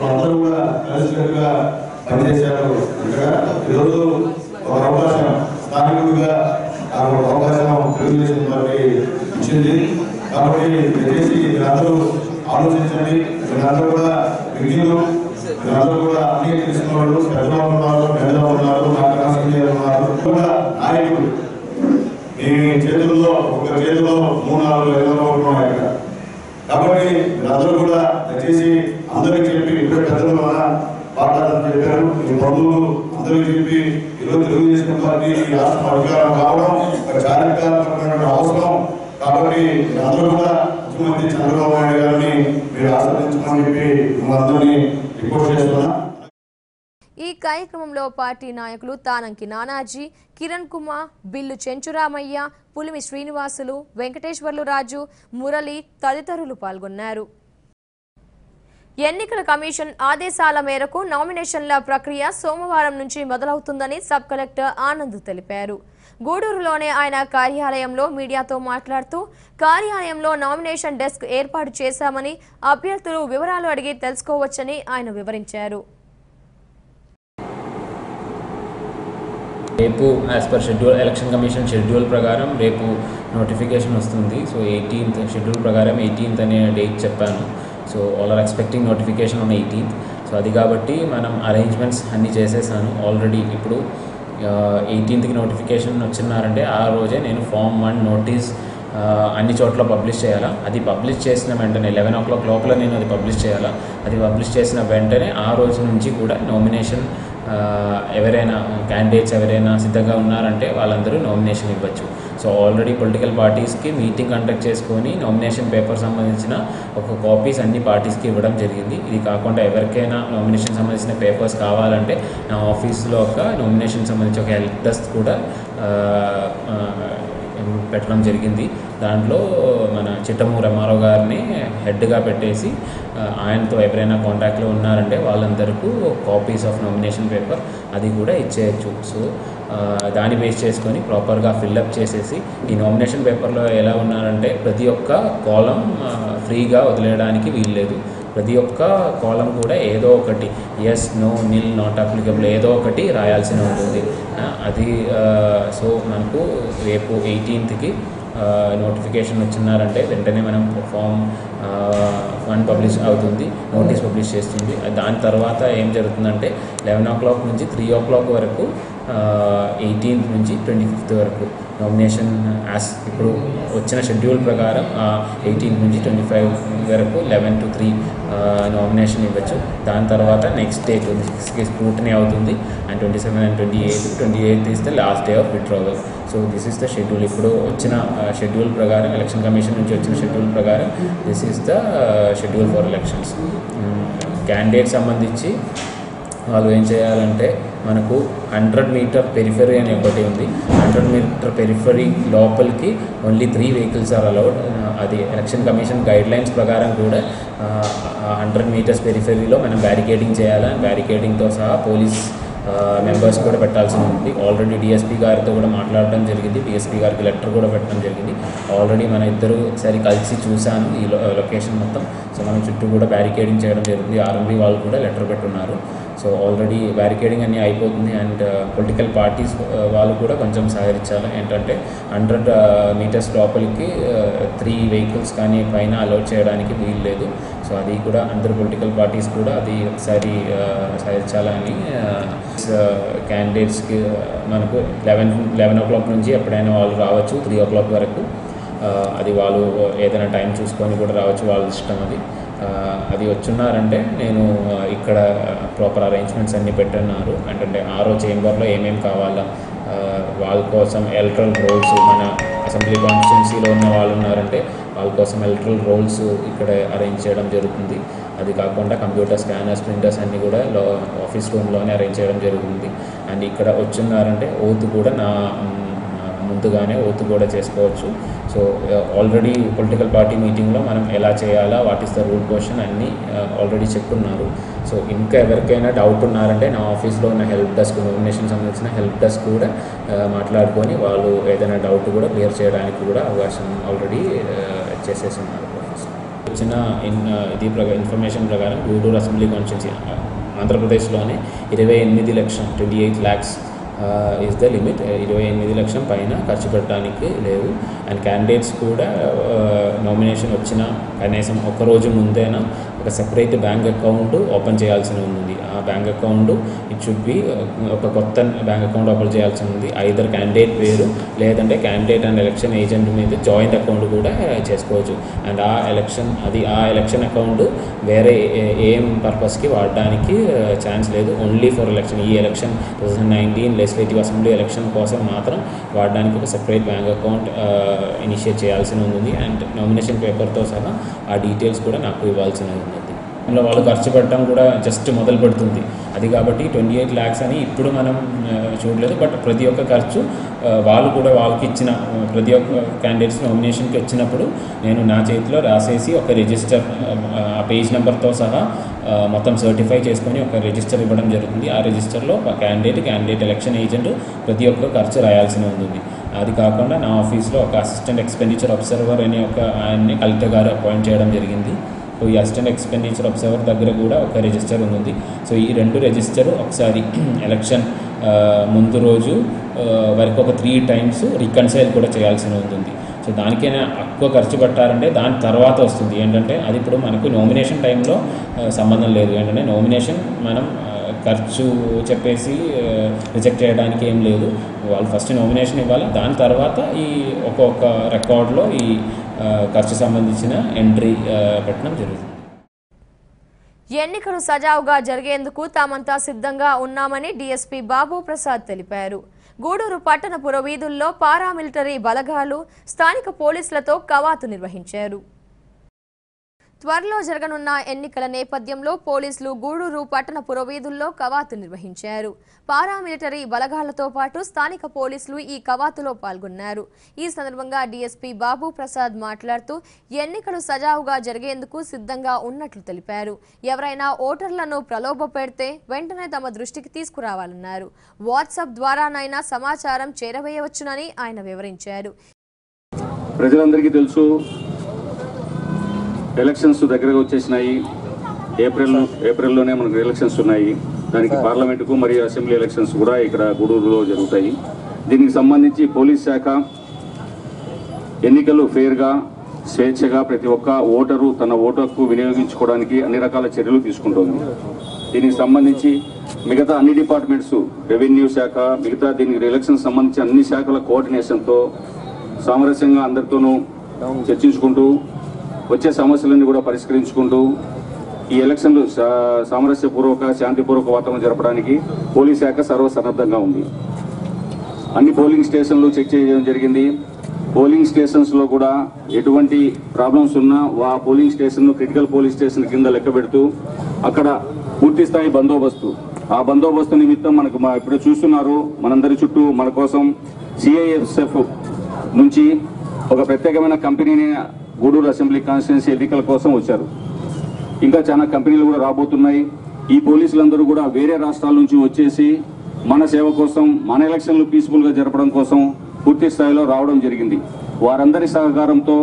Speaker 10: అందరూ కూడా కలిసికట్టుగా పనిచేశారు. ఈరోజు ఒక అవకాశం స్థానికుడిగా అవకాశం తెలుగుదేశం పార్టీ ఇచ్చింది. కాబట్టి దయచేసి మీరందరూ ఆలోచించండి. మీరందరూ కూడా విజ్ఞులు, మీరందరూ కూడా అన్ని తెలిసిన వాళ్ళు, పెద్దలు ఉన్నారు, పెద్దలు ఉన్నారు, ఉన్నారు, నాయకులు. మీ చేతుల్లో ఒక చేతిలో 3-4 ఎదురు ఉన్నాయి. కాబట్టి మీరందరూ కూడా దయచేసి అందరికీ చెప్పి ఇక్కడ పెద్దలు మాట్లాడాలని చెప్పారు. మీ బంధువులు అందరికీ చెప్పి ఈరోజు తెలుగుదేశం పార్టీ రాష్ట్ర అధికారం కావడం ఒక చారిత్రాత్మకమైన అవసరం. కాబట్టి అందరూ కూడా ముఖ్యమంత్రి చంద్రబాబు నాయుడు గారిని మీరు ఆశీర్వదించమని చెప్పి మనందరినీ రిపోర్ట్ చేస్తున్నా.
Speaker 1: ఈ కార్యక్రమంలో పార్టీ నాయకులు తానంకి నానాజీ, కిరణ్ కుమార్, బిల్లు చెంచురామయ్య, పులిమి శ్రీనివాసులు, వెంకటేశ్వర్లు రాజు, మురళి తదితరులు పాల్గొన్నారు. ఎన్నికల కమిషన్ ఆదేశాల మేరకు నామినేషన్ల ప్రక్రియ సోమవారం నుంచి మొదలవుతుందని సబ్ కలెక్టర్ ఆనంద్ తెలిపారు. గూడూరులోనే ఆయన కార్యాలయంలో మీడియాతో మాట్లాడుతూ కార్యాలయంలో నామినేషన్ డెస్క్ ఏర్పాటు చేశామని, అభ్యర్థులు వివరాలు అడిగి తెలుసుకోవచ్చని ఆయన వివరించారు.
Speaker 11: రేపు as per schedule election commission schedule ప్రకారం రేపు నోటిఫికేషన్ వస్తుంది. సో 18th షెడ్యూల్ ప్రకారం 18th అనే డేట్ చెప్పాను. So all are expecting notification on 18th. So అది కాబట్టి మనం అరేంజ్మెంట్స్ అన్నీ చేసేసాను ఆల్రెడీ. ఇప్పుడు 18th నోటిఫికేషన్ వచ్చినారంటే ఆ రోజే నేను Form 1 నోటీస్ అన్ని చోట్ల పబ్లిష్ చేయాలా. అది పబ్లిష్ చేసిన వెంటనే 11 o'clock లోపల నేను అది పబ్లిష్ చేయాలా. అది పబ్లిష్ చేసిన వెంటనే ఆ రోజు నుంచి కూడా నామినేషన్ ఎవరైనా క్యాండిడేట్స్ ఎవరైనా సిద్ధంగా ఉన్నారంటే వాళ్ళందరూ నామినేషన్ ఇవ్వచ్చు. సో ఆల్రెడీ పొలిటికల్ పార్టీస్కి మీటింగ్ కండక్ట్ చేసుకొని నామినేషన్ పేపర్ సంబంధించిన ఒక కాపీస్ అన్ని పార్టీస్కి ఇవ్వడం జరిగింది. ఇది కాకుండా ఎవరికైనా నామినేషన్ సంబంధించిన పేపర్స్ కావాలంటే నా ఆఫీస్లో ఒక నామినేషన్ సంబంధించి ఒక హెల్ప్ డెస్క్ కూడా పెట్టడం జరిగింది. దాంట్లో మన చిట్టమూరు ఎంఆర్ఓ గారిని హెడ్గా పెట్టేసి ఆయనతో ఎవరైనా కాంటాక్ట్లో ఉన్నారంటే వాళ్ళందరికీ కాపీస్ ఆఫ్ నామినేషన్ పేపర్ అది కూడా ఇచ్చేయచ్చు. సో దాన్ని బేస్ చేసుకొని ప్రాపర్గా ఫిల్అప్ చేసేసి ఈ నామినేషన్ పేపర్లో ఎలా ఉన్నారంటే ప్రతి ఒక్క కాలం ఫ్రీగా వదిలేయడానికి వీల్లేదు. ప్రతి ఒక్క కాలం కూడా ఏదో ఒకటి yes, no, nil, not applicable ఏదో ఒకటి రాయాల్సి ఉంటుంది. అది సో మనకు రేపు 18కి నోటిఫికేషన్ వచ్చినారంటే వెంటనే మనం ఫామ్ 1 పబ్లిష్ అవుతుంది, నోటీస్ పబ్లిష్ చేస్తుంది. దాని తర్వాత ఏం జరుగుతుందంటే 11 o'clock నుంచి 3 o'clock వరకు 18th నుంచి 25th వరకు నామినేషన్ యాజ్ ఇప్పుడు వచ్చిన షెడ్యూల్ ప్రకారం 18th నుంచి 25 వరకు 11 to 3 నామినేషన్ ఇవ్వచ్చు. దాని తర్వాత నెక్స్ట్ డే 26కి స్క్రూటనీ అవుతుంది and 27 and 28th is the last day of withdrawal. So this is the schedule. ఇప్పుడు వచ్చిన షెడ్యూల్ ప్రకారం ఎలక్షన్ కమిషన్ నుంచి వచ్చిన షెడ్యూల్ ప్రకారం this is the schedule for elections. Candidate సంబంధించి వాళ్ళు ఏం చేయాలంటే మనకు 100 meter పెరిఫరీ అని ఒకటి ఉంది. 100 meter పెరిఫరీ లోపలికి ఓన్లీ 3 vehicles ఆర్ అలౌడ్. అది ఎలక్షన్ కమిషన్ గైడ్లైన్స్ ప్రకారం కూడా 100 meters పెరిఫరీలో మనం బ్యారికేడింగ్ చేయాలి. బ్యారికేడింగ్తో సహా పోలీస్ మెంబర్స్ కూడా పెట్టాల్సి ఉంది. ఆల్రెడీ డిఎస్పీ గారితో కూడా మాట్లాడడం జరిగింది. డిఎస్పీ గారికి లెటర్ కూడా పెట్టడం జరిగింది. ఆల్రెడీ మన ఇద్దరు ఒకసారి కలిసి చూశాను ఈ లొకేషన్ మొత్తం. సో మనం చుట్టూ కూడా బ్యారికేడింగ్ చేయడం జరుగుతుంది. ఆర్ఎంబీ వాళ్ళు కూడా లెటర్ పెట్టున్నారు. సో ఆల్రెడీ బ్యారికేడింగ్ అన్నీ అయిపోతుంది. అండ్ పొలిటికల్ పార్టీస్ వాళ్ళు కూడా కొంచెం సహకరించాలి. ఏంటంటే 100 meters లోపలికి 3 vehicles కానీ పైన అలౌట్ చేయడానికి వీలు లేదు. సో అది కూడా అందరు పొలిటికల్ పార్టీస్ కూడా అది ఒకసారి సహకరించాలని క్యాండిడేట్స్కి మనకు 11 o'clock నుంచి ఎప్పుడైనా వాళ్ళు రావచ్చు 3 o'clock వరకు. అది వాళ్ళు ఏదైనా టైం చూసుకొని కూడా రావచ్చు, వాళ్ళ ఇష్టం. అది వచ్చున్నారంటే నేను ఇక్కడ ప్రాపర్ అరేంజ్మెంట్స్ అన్నీ పెట్టున్నారు. అంటే ఆరో చేంబర్లో ఏమేమి కావాలా వాళ్ళ కోసం ఎలక్ట్రల్ రోల్స్, మన అసెంబ్లీ కాన్స్టిట్యున్సీలో ఉన్న వాళ్ళు ఉన్నారంటే వాళ్ళ కోసం ఎలక్ట్రల్ రోల్స్ ఇక్కడ అరేంజ్ చేయడం జరుగుతుంది. అది కాకుండా కంప్యూటర్ స్కానర్స్, ప్రింటర్స్ అన్నీ కూడా ఆఫీస్ రూమ్లోనే అరేంజ్ చేయడం జరుగుతుంది. అండ్ ఇక్కడ వచ్చున్నారంటే ఓత్ కూడా ముందుగానే ఓత్ కూడా చేసుకోవచ్చు. సో ఆల్రెడీ పొలిటికల్ పార్టీ మీటింగ్లో మనం ఎలా చేయాలా, what is the rule question అన్నీ ఆల్రెడీ చెప్పున్నారు. సో ఇంకా ఎవరికైనా డౌట్ ఉన్నారంటే నా ఆఫీస్లో ఉన్న హెల్ప్ డెస్క్, నామినేషన్ సంబంధించిన హెల్ప్ డెస్క్ కూడా మాట్లాడుకొని వాళ్ళు ఏదైనా డౌట్ కూడా క్లియర్ చేయడానికి కూడా అవకాశం ఆల్రెడీ చేసేసి ఉన్నారు. వచ్చిన ఇన్ఫర్మేషన్ ప్రకారం గూడూరు అసెంబ్లీ కాన్స్టిట్యున్సీ ఆంధ్రప్రదేశ్లోనే 28 లక్షలు 28 lakhs ఈజ్ ద లిమిట్. 28 లక్షల పైన ఖర్చు పెట్టడానికి లేవు. అండ్ క్యాండిడేట్స్ కూడా నామినేషన్ వచ్చిన కనీసం ఒకరోజు ముందేనా ఒక సెపరేట్ బ్యాంక్ అకౌంట్ ఓపెన్ చేయాల్సి ఉంది. ఆ bank account it should be ఒక కొత్త బ్యాంక్ అకౌంట్ ఓపెన్ చేయాల్సి ఉంది. ఐదర్ క్యాండిడేట్ పేరు లేదంటే క్యాండిడేట్ అండ్ ఎలక్షన్ ఏజెంట్ మీద జాయింట్ అకౌంట్ కూడా చేసుకోవచ్చు. అండ్ ఆ ఎలక్షన్ అకౌంట్ వేరే ఏం పర్పస్కి వాడడానికి ఛాన్స్ లేదు. ఓన్లీ ఫర్ ఎలక్షన్, ఈ ఎలక్షన్ 2019 లెజిస్లేటివ్ అసెంబ్లీ ఎలక్షన్ కోసం మాత్రం వాడడానికి ఒక సెపరేట్ బ్యాంక్ అకౌంట్ ఇనిషియేట్ చేయాల్సి ఉంది. అండ్ నామినేషన్ పేపర్తో సహా ఆ డీటెయిల్స్ కూడా నాకు ఇవ్వాల్సి ఉంది. అందులో వాళ్ళు ఖర్చు పెట్టడం కూడా జస్ట్ మొదలు పెడుతుంది. అది కాబట్టి 28 lakhs అని ఇప్పుడు మనం చూడలేదు. బట్ ప్రతి ఒక్క ఖర్చు వాళ్ళు కూడా వాళ్ళకి ఇచ్చిన ప్రతి ఒక్క క్యాండిడేట్స్ నామినేషన్కి వచ్చినప్పుడు నేను నా చేతిలో రాసేసి ఒక రిజిస్టర్ ఆ పేజ్ నెంబర్తో సహా మొత్తం సర్టిఫై చేసుకొని ఒక రిజిస్టర్ ఇవ్వడం జరుగుతుంది. ఆ రిజిస్టర్లో క్యాండిడేట్ ఎలక్షన్ ఏజెంట్ ప్రతి ఒక్క ఖర్చు రాయాల్సి ఉంటుంది. అది కాకుండా నా ఆఫీస్లో ఒక అసిస్టెంట్ ఎక్స్పెండిచర్ అబ్జర్వర్ అనే ఒక ఆయన్ని కలెక్టర్ గారు అపాయింట్ చేయడం జరిగింది. సో ఈ అసిస్టెంట్ ఎక్స్పెండిచర్ అబ్జర్వర్ దగ్గర కూడా ఒక రిజిస్టర్ ఉంది. సో ఈ 2 రిజిస్టర్ ఒకసారి ఎలక్షన్ ముందు రోజు వరకు ఒక 3 times రీకన్సైల్ కూడా చేయాల్సి ఉంటుంది. సో దానికైనా ఎక్కువ ఖర్చు పెట్టారంటే దాని తర్వాత వస్తుంది. ఏంటంటే అది ఇప్పుడు మనకు నామినేషన్ టైంలో సంబంధం లేదు. ఏంటంటే నామినేషన్ మనం ఖర్చు చెప్పేసి రిజెక్ట్ చేయడానికి ఏం లేదు. వాళ్ళు ఫస్ట్ నామినేషన్ ఇవ్వాలి. దాని తర్వాత ఈ ఒక్కొక్క రికార్డులో ఈ ఖర్చు సంబంధించిన ఎంట్రీ పెట్టడం జరుగుతుంది.
Speaker 1: ఎన్నికలు సజావుగా జరిగేందుకు తామంతా సిద్ధంగా ఉన్నామని డీఎస్పీ బాబు ప్రసాద్ తెలిపారు. గూడూరు పట్టణ పుర వీధుల్లో పారామిలిటరీ బలగాలు స్థానిక పోలీసులతో కవాతు నిర్వహించారు. త్వరలో జరగనున్న ఎన్నికల నేపథ్యంలో పోలీసులు గూడూరు పట్టణ పురవీధుల్లో కవాతు నిర్వహించారు. పారామిలిటరీ బలగాలతో పాటు స్థానిక పోలీసులు ఈ కవాతులో పాల్గొన్నారు. ఈ సందర్భంగా డీఎస్పీ బాబు ప్రసాద్ మాట్లాడుతూ ఎన్నికలు సజావుగా జరిగేందుకు సిద్ధంగా ఉన్నట్లు తెలిపారు. ఎవరైనా ఓటర్లను ప్రలోభపెడితే వెంటనే తమ దృష్టికి తీసుకురావాలన్నారు. వాట్సాప్ ద్వారానైనా సమాచారం చేరవేయవచ్చునని ఆయన వివరించారు.
Speaker 12: ప్రజలందరికీ తెలుసు, ఎలక్షన్స్ దగ్గరగా వచ్చేసినాయి. ఏప్రిల్లోనే మనకు ఎలక్షన్స్ ఉన్నాయి. దానికి పార్లమెంటుకు మరియు అసెంబ్లీ ఎలక్షన్స్ కూడా ఇక్కడ గూడూరులో జరుగుతాయి. దీనికి సంబంధించి పోలీస్ శాఖ ఎన్నికలు ఫెయిర్గా, స్వేచ్ఛగా ప్రతి ఒక్క ఓటరు తన ఓటు హక్కు వినియోగించుకోవడానికి అన్ని రకాల చర్యలు తీసుకుంటోంది. దీనికి సంబంధించి మిగతా అన్ని డిపార్ట్మెంట్స్, రెవెన్యూ శాఖ, మిగతా దీనికి ఎలక్షన్ సంబంధించి అన్ని శాఖల కోఆర్డినేషన్తో సామరస్యంగా అందరితోనూ చర్చించుకుంటూ వచ్చే సమస్యలన్నీ కూడా పరిష్కరించుకుంటూ ఈ ఎలక్షన్లు సామరస్యపూర్వక, శాంతిపూర్వక వాతావరణం జరపడానికి పోలీస్ శాఖ సర్వసన్నద్ధంగా ఉంది. అన్ని పోలింగ్ స్టేషన్లు చెక్ చేయడం జరిగింది. పోలింగ్ స్టేషన్స్లో కూడా ఎటువంటి ప్రాబ్లమ్స్ ఉన్నా ఆ polling station critical polling station కింద లెక్క పెడుతూ అక్కడ పూర్తి స్థాయి బందోబస్తు, ఆ బందోబస్తు నిమిత్తం మనకు ఇప్పుడు చూస్తున్నారు, మనందరి చుట్టూ మన కోసం CISF నుంచి ఒక ప్రత్యేకమైన కంపెనీని గూడూరు అసెంబ్లీ కాన్స్టిట్యున్సీ ఎన్నికల కోసం వచ్చారు. ఇంకా చాలా కంపెనీలు కూడా రాబోతున్నాయి. ఈ పోలీసులందరూ కూడా వేరే రాష్ట్రాల నుంచి వచ్చేసి మన సేవ కోసం, మన ఎలక్షన్లు పీస్ఫుల్గా జరపడం కోసం పూర్తి స్థాయిలో రావడం జరిగింది. వారందరి సహకారంతో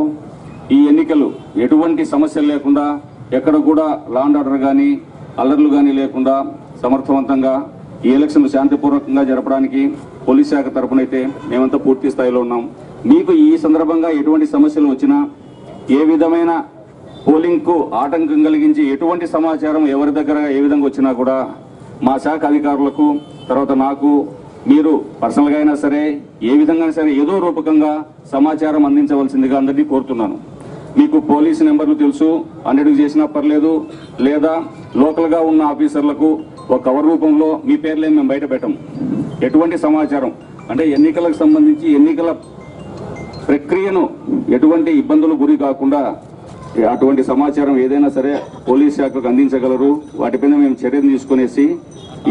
Speaker 12: ఈ ఎన్నికలు ఎటువంటి సమస్యలు లేకుండా, ఎక్కడ కూడా లా అండ్ ఆర్డర్ కానీ అల్లర్లు కానీ లేకుండా సమర్థవంతంగా ఈ ఎలక్షన్లు శాంతిపూర్వకంగా జరపడానికి పోలీస్ శాఖ తరఫునైతే మేమంతా పూర్తి స్థాయిలో ఉన్నాం. మీకు ఈ సందర్భంగా ఎటువంటి సమస్యలు వచ్చినా, ఏ విధమైన పోలింగ్కు ఆటంకం కలిగించి ఎటువంటి సమాచారం ఎవరి దగ్గర ఏ విధంగా వచ్చినా కూడా మా శాఖ అధికారులకు, తర్వాత నాకు, మీరు పర్సనల్గా అయినా సరే ఏ విధంగా సరే ఏదో రూపకంగా సమాచారం అందించవలసిందిగా అందరినీ కోరుతున్నాను. మీకు పోలీసు నెంబర్లు తెలుసు, 100కు చేసినా పర్లేదు, లేదా లోకల్గా ఉన్న ఆఫీసర్లకు ఒక కవర్ రూపంలో మీ పేర్లేం మేము బయట పెట్టం. ఎటువంటి సమాచారం అంటే ఎన్నికలకు సంబంధించి ఎన్నికల ప్రక్రియను ఎటువంటి ఇబ్బందులు గురి కాకుండా అటువంటి సమాచారం ఏదైనా సరే పోలీస్ శాఖకు అందించగలరు. వాటిపైన మేము చర్యలు తీసుకునేసి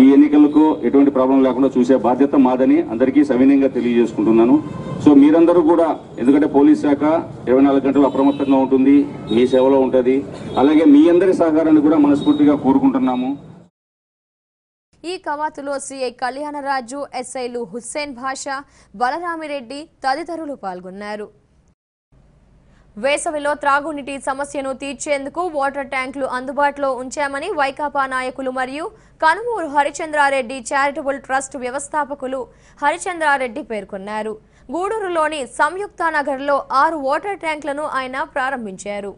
Speaker 12: ఈ ఎన్నికలకు ఎటువంటి ప్రాబ్లం లేకుండా చూసే బాధ్యత మాదని అందరికీ సవినయంగా తెలియజేసుకుంటున్నాను. సో మీరందరూ కూడా, ఎందుకంటే పోలీస్ శాఖ 24 గంటలు అప్రమత్తంగా ఉంటుంది, మీ సేవలో ఉంటుంది. అలాగే మీ అందరి సహకారాన్ని కూడా మనస్ఫూర్తిగా కోరుకుంటున్నాము.
Speaker 1: ఈ కవాతులో సిఐ కళ్యాణరాజు, ఎస్ఐలు హుస్సేన్ భాషా, బలరామిరెడ్డి తదితరులు పాల్గొన్నారు. వేసవిలో త్రాగునీటి సమస్యను తీర్చేందుకు వాటర్ ట్యాంకులు అందుబాటులో ఉంచామని వైకాపా నాయకులు మరియు కనుమూరు హరిచంద్రారెడ్డి చారిటబుల్ ట్రస్ట్ వ్యవస్థాపకులు హరిచంద్రారెడ్డి పేర్కొన్నారు. గూడూరులోని సంయుక్తానగర్లో 6 వాటర్ ట్యాంకులను ఆయన ప్రారంభించారు.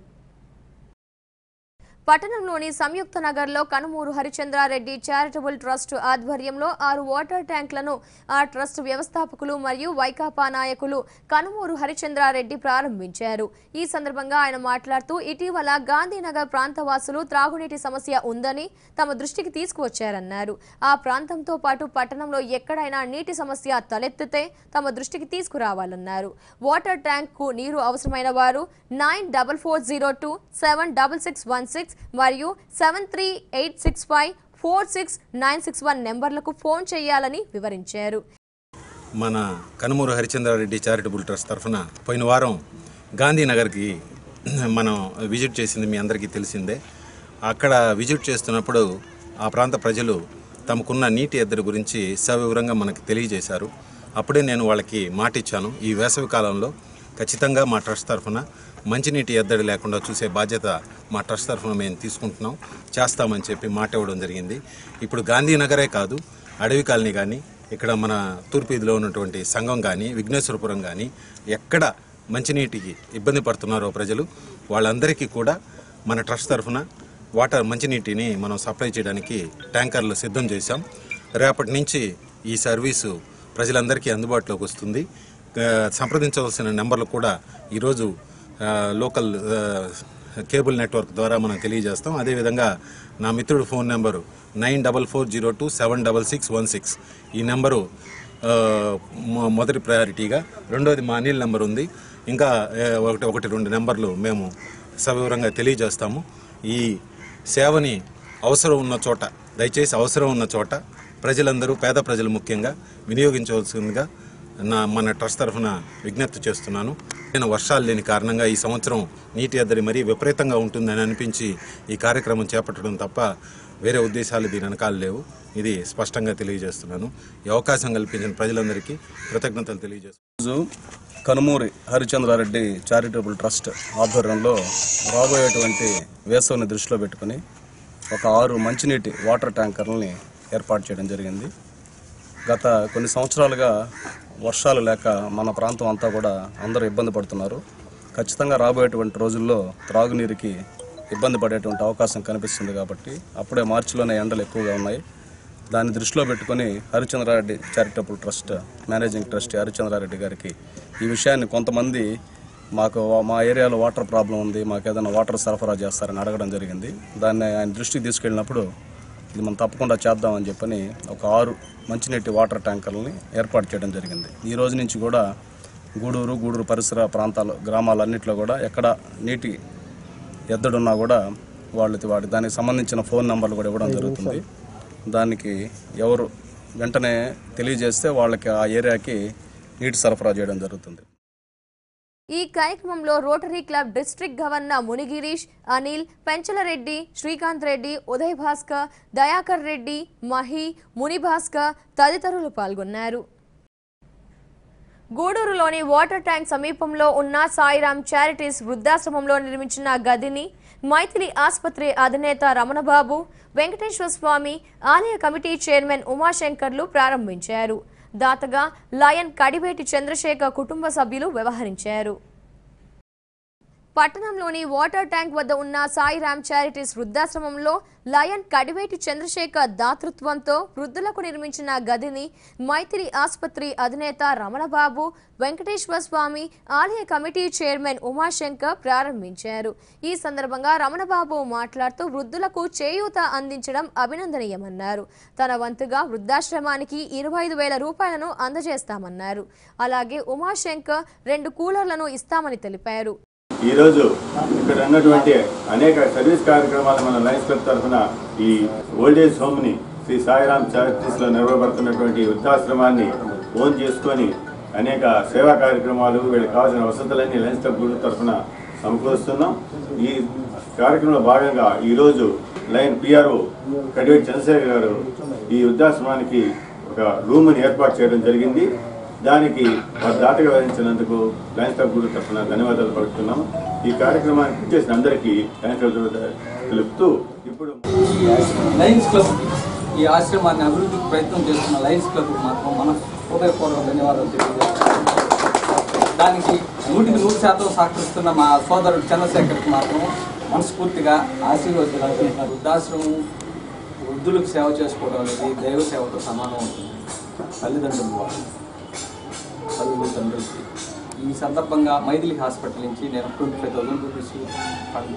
Speaker 1: పట్టణంలోని సంయుక్త నగర్లో కనుమూరు హరిచంద్రారెడ్డి చారిటబుల్ ట్రస్ట్ ఆధ్వర్యంలో 6 వాటర్ ట్యాంకులను ఆ ట్రస్ట్ వ్యవస్థాపకులు మరియు వైకాపా నాయకులు కనుమూరు హరిచంద్రారెడ్డి ప్రారంభించారు. ఈ సందర్భంగా ఆయన మాట్లాడుతూ ఇటీవల గాంధీనగర్ ప్రాంతవాసులు త్రాగునీటి సమస్య ఉందని తమ దృష్టికి తీసుకువచ్చారన్నారు. ఆ ప్రాంతంతో పాటు పట్టణంలో ఎక్కడైనా నీటి సమస్య తలెత్తితే తమ దృష్టికి తీసుకురావాలన్నారు. వాటర్ ట్యాంక్ కు నీరు అవసరమైన వారు 9440276616 మరియు 7386546961 నెంబర్లకు ఫోన్ చేయాలని వివరించారు.
Speaker 13: మన కనుమూరు హరిచంద్రారెడ్డి చారిటబుల్ ట్రస్ట్ తరఫున పోయిన వారం గాంధీనగర్కి మనం విజిట్ చేసింది మీ అందరికీ తెలిసిందే. అక్కడ విజిట్ చేస్తున్నప్పుడు ఆ ప్రాంత ప్రజలు తమకున్న నీటి ఎద్దడి గురించి సవివరంగా మనకు తెలియజేశారు. అప్పుడే నేను వాళ్ళకి మాట ఇచ్చాను, ఈ వేసవి కాలంలో ఖచ్చితంగా మా ట్రస్ట్ తరఫున మంచినీటి ఎద్దడి లేకుండా చూసే బాధ్యత మా ట్రస్ట్ తరఫున మేము తీసుకుంటున్నాం, చేస్తామని చెప్పి మాట ఇవ్వడం జరిగింది. ఇప్పుడు గాంధీనగరే కాదు, అడవి కాలనీ కానీ, ఇక్కడ మన తూర్పులో ఉన్నటువంటి సంఘం కానీ, విఘ్నేశ్వరపురం కానీ ఎక్కడ మంచినీటికి ఇబ్బంది పడుతున్నారో ప్రజలు, వాళ్ళందరికీ కూడా మన ట్రస్ట్ తరఫున మంచినీటిని మనం సప్లై చేయడానికి ట్యాంకర్లు సిద్ధం చేశాం. రేపటి నుంచి ఈ సర్వీసు ప్రజలందరికీ అందుబాటులోకి వస్తుంది. సంప్రదించవలసిన నెంబర్లు కూడా ఈరోజు లోకల్ కేబుల్ నెట్వర్క్ ద్వారా మనం తెలియజేస్తాం. అదేవిధంగా నా మిత్రుడు ఫోన్ నెంబరు 9440276616. ఈ నెంబరు మొదటి ప్రయారిటీగా. రెండోది మా అనిల్ నెంబర్ ఉంది. ఇంకా 1-2 నెంబర్లు మేము సవివరంగా తెలియజేస్తాము. ఈ సేవని అవసరం ఉన్న చోట, దయచేసి అవసరం ఉన్న చోట ప్రజలందరూ, పేద ప్రజలు ముఖ్యంగా వినియోగించవలసిందిగా మన ట్రస్ట్ తరఫున విజ్ఞప్తి చేస్తున్నాను. వర్షాలు లేని కారణంగా ఈ సంవత్సరం నీటి ఎద్దడి మరీ విపరీతంగా ఉంటుందని అనిపించి ఈ కార్యక్రమం చేపట్టడం తప్ప వేరే ఉద్దేశాలు దీని వెనకాల లేవు. ఇది స్పష్టంగా తెలియజేస్తున్నాను. ఈ అవకాశం కల్పించిన ప్రజలందరికీ కృతజ్ఞతలు తెలియజేస్తున్నాను.
Speaker 14: కనుమూరి హరిచంద్రారెడ్డి చారిటబుల్ ట్రస్ట్ ఆధ్వర్యంలో రాబోయేటువంటి వేసవిని దృష్టిలో పెట్టుకుని ఒక 6 మంచినీటి వాటర్ ట్యాంకర్లని ఏర్పాటు చేయడం జరిగింది. గత కొన్ని సంవత్సరాలుగా వర్షాలు లేక మన ప్రాంతం అంతా కూడా అందరూ ఇబ్బంది పడుతున్నారు. ఖచ్చితంగా రాబోయేటువంటి రోజుల్లో త్రాగునీరుకి ఇబ్బంది పడేటువంటి అవకాశం కనిపిస్తుంది. కాబట్టి అప్పుడే మార్చిలోనే ఎండలు ఎక్కువగా ఉన్నాయి. దాన్ని దృష్టిలో పెట్టుకుని Harichandra Reddy charitable trust managing trustee Harichandra Reddy గారికి ఈ విషయాన్ని కొంతమంది మా ఏరియాలో వాటర్ ప్రాబ్లం ఉంది, మాకు ఏదైనా వాటర్ సరఫరా చేస్తారని అడగడం జరిగింది. దాన్ని ఆయన దృష్టికి తీసుకెళ్ళినప్పుడు ఇది మనం తప్పకుండా చేద్దామని చెప్పని ఒక 6 మంచినీటి వాటర్ ట్యాంకర్లని ఏర్పాటు చేయడం జరిగింది. ఈ రోజు నుంచి కూడా గూడూరు పరిసర ప్రాంతాలు, గ్రామాలన్నింటిలో కూడా ఎక్కడ నీటి ఎద్దడున్నా కూడా దానికి సంబంధించిన ఫోన్ నెంబర్లు కూడా ఇవ్వడం జరుగుతుంది. దానికి ఎవరు వెంటనే తెలియజేస్తే వాళ్ళకి ఆ ఏరియాకి నీటి సరఫరా చేయడం జరుగుతుంది.
Speaker 1: ఈ కార్యక్రమంలో rotary club district governor Munigirish, Anil, Penchalareddy, Srikanth Reddy, Uday Bhaskar, Dayakar Reddy, Mahi, Munibhaskar తదితరులు పాల్గొన్నారు. గూడూరులోని వాటర్ ట్యాంక్ సమీపంలో ఉన్న సాయిరాం చారిటీస్ వృద్ధాశ్రమంలో నిర్మించిన గదిని మైథిలి ఆసుపత్రి అధినేత రమణబాబు, వెంకటేశ్వర స్వామి ఆలయ కమిటీ చైర్మన్ ఉమాశంకర్లు ప్రారంభించారు. దాతగా లయన్ కడివేటి చంద్రశేఖర్ కుటుంబ సభ్యులు వ్యవహరించారు. పట్టణంలోని వాటర్ ట్యాంక్ వద్ద ఉన్న సాయిరాం చారిటీస్ వృద్ధాశ్రమంలో లయన్ కడివేటి చంద్రశేఖర్ దాతృత్వంతో వృద్ధులకు నిర్మించిన గదిని మైత్రి ఆసుపత్రి అధినేత రమణబాబు, వెంకటేశ్వర స్వామి ఆలయ కమిటీ చైర్మన్ ఉమాశంకర్ ప్రారంభించారు. ఈ సందర్భంగా రమణబాబు మాట్లాడుతూ వృద్ధులకు చేయూత అందించడం అభినందనీయమన్నారు. తన వంతుగా వృద్ధాశ్రమానికి 25,000 రూపాయలను అందజేస్తామన్నారు. అలాగే ఉమాశంకర్ 2 కూలర్లను ఇస్తామని తెలిపారు.
Speaker 10: ఈరోజు ఇక్కడ ఉన్నటువంటి అనేక సర్వీస్ కార్యక్రమాలు మన లయన్స్ క్లబ్ తరఫున ఈ ఓల్డేజ్ హోమ్ని శ్రీ సాయిరాం చారిటీస్లో నిర్వహిస్తున్నటువంటి వృద్ధాశ్రమాన్ని ఓన్ చేసుకొని అనేక సేవా కార్యక్రమాలు, వీళ్ళకి కావాల్సిన వసతులన్నీ లయన్స్ క్లబ్ గ్రూప్ తరఫున సమకూరుస్తున్నాం. ఈ కార్యక్రమంలో భాగంగా ఈరోజు లయన్ పిఆర్ఓ కడివేటి చంద్రశేఖర్ గారు ఈ వృద్ధాశ్రమానికి ఒక రూమ్ని ఏర్పాటు చేయడం జరిగింది. దానికి దాతగా వహించినందుకు లయన్స్ క్లబ్ గ్రూప్ తరఫున ధన్యవాదాలు పలుకుతున్నాం. ఈ కార్యక్రమానికి చేసిన అందరికీ లయన్స్ క్లబ్ తెలుపుతూ ఇప్పుడు
Speaker 15: లయన్స్ క్లబ్ ఈ ఆశ్రమాన్ని అభివృద్ధికి ప్రయత్నం చేస్తున్న లయన్స్ క్లబ్ మాత్రం మన హృదయపూర్వక ధన్యవాదాలు తెలియజేస్తున్నాం. దానికి 100% సహకరిస్తున్న మా సోదరుడు చంద్రశేఖర్కి మాత్రం మనస్ఫూర్తిగా ఆశీర్వదించాలి. వృద్ధాశ్రమం వృద్ధులకు సేవ చేసుకోవడం అనేది దైవ సేవతో సమానం అవుతుంది. తల్లిదండ్రులకి ఈ సందర్భంగా మైథిలి హాస్పిటల్ నుంచి నేను 25,000 రూపీస్ ఫండ్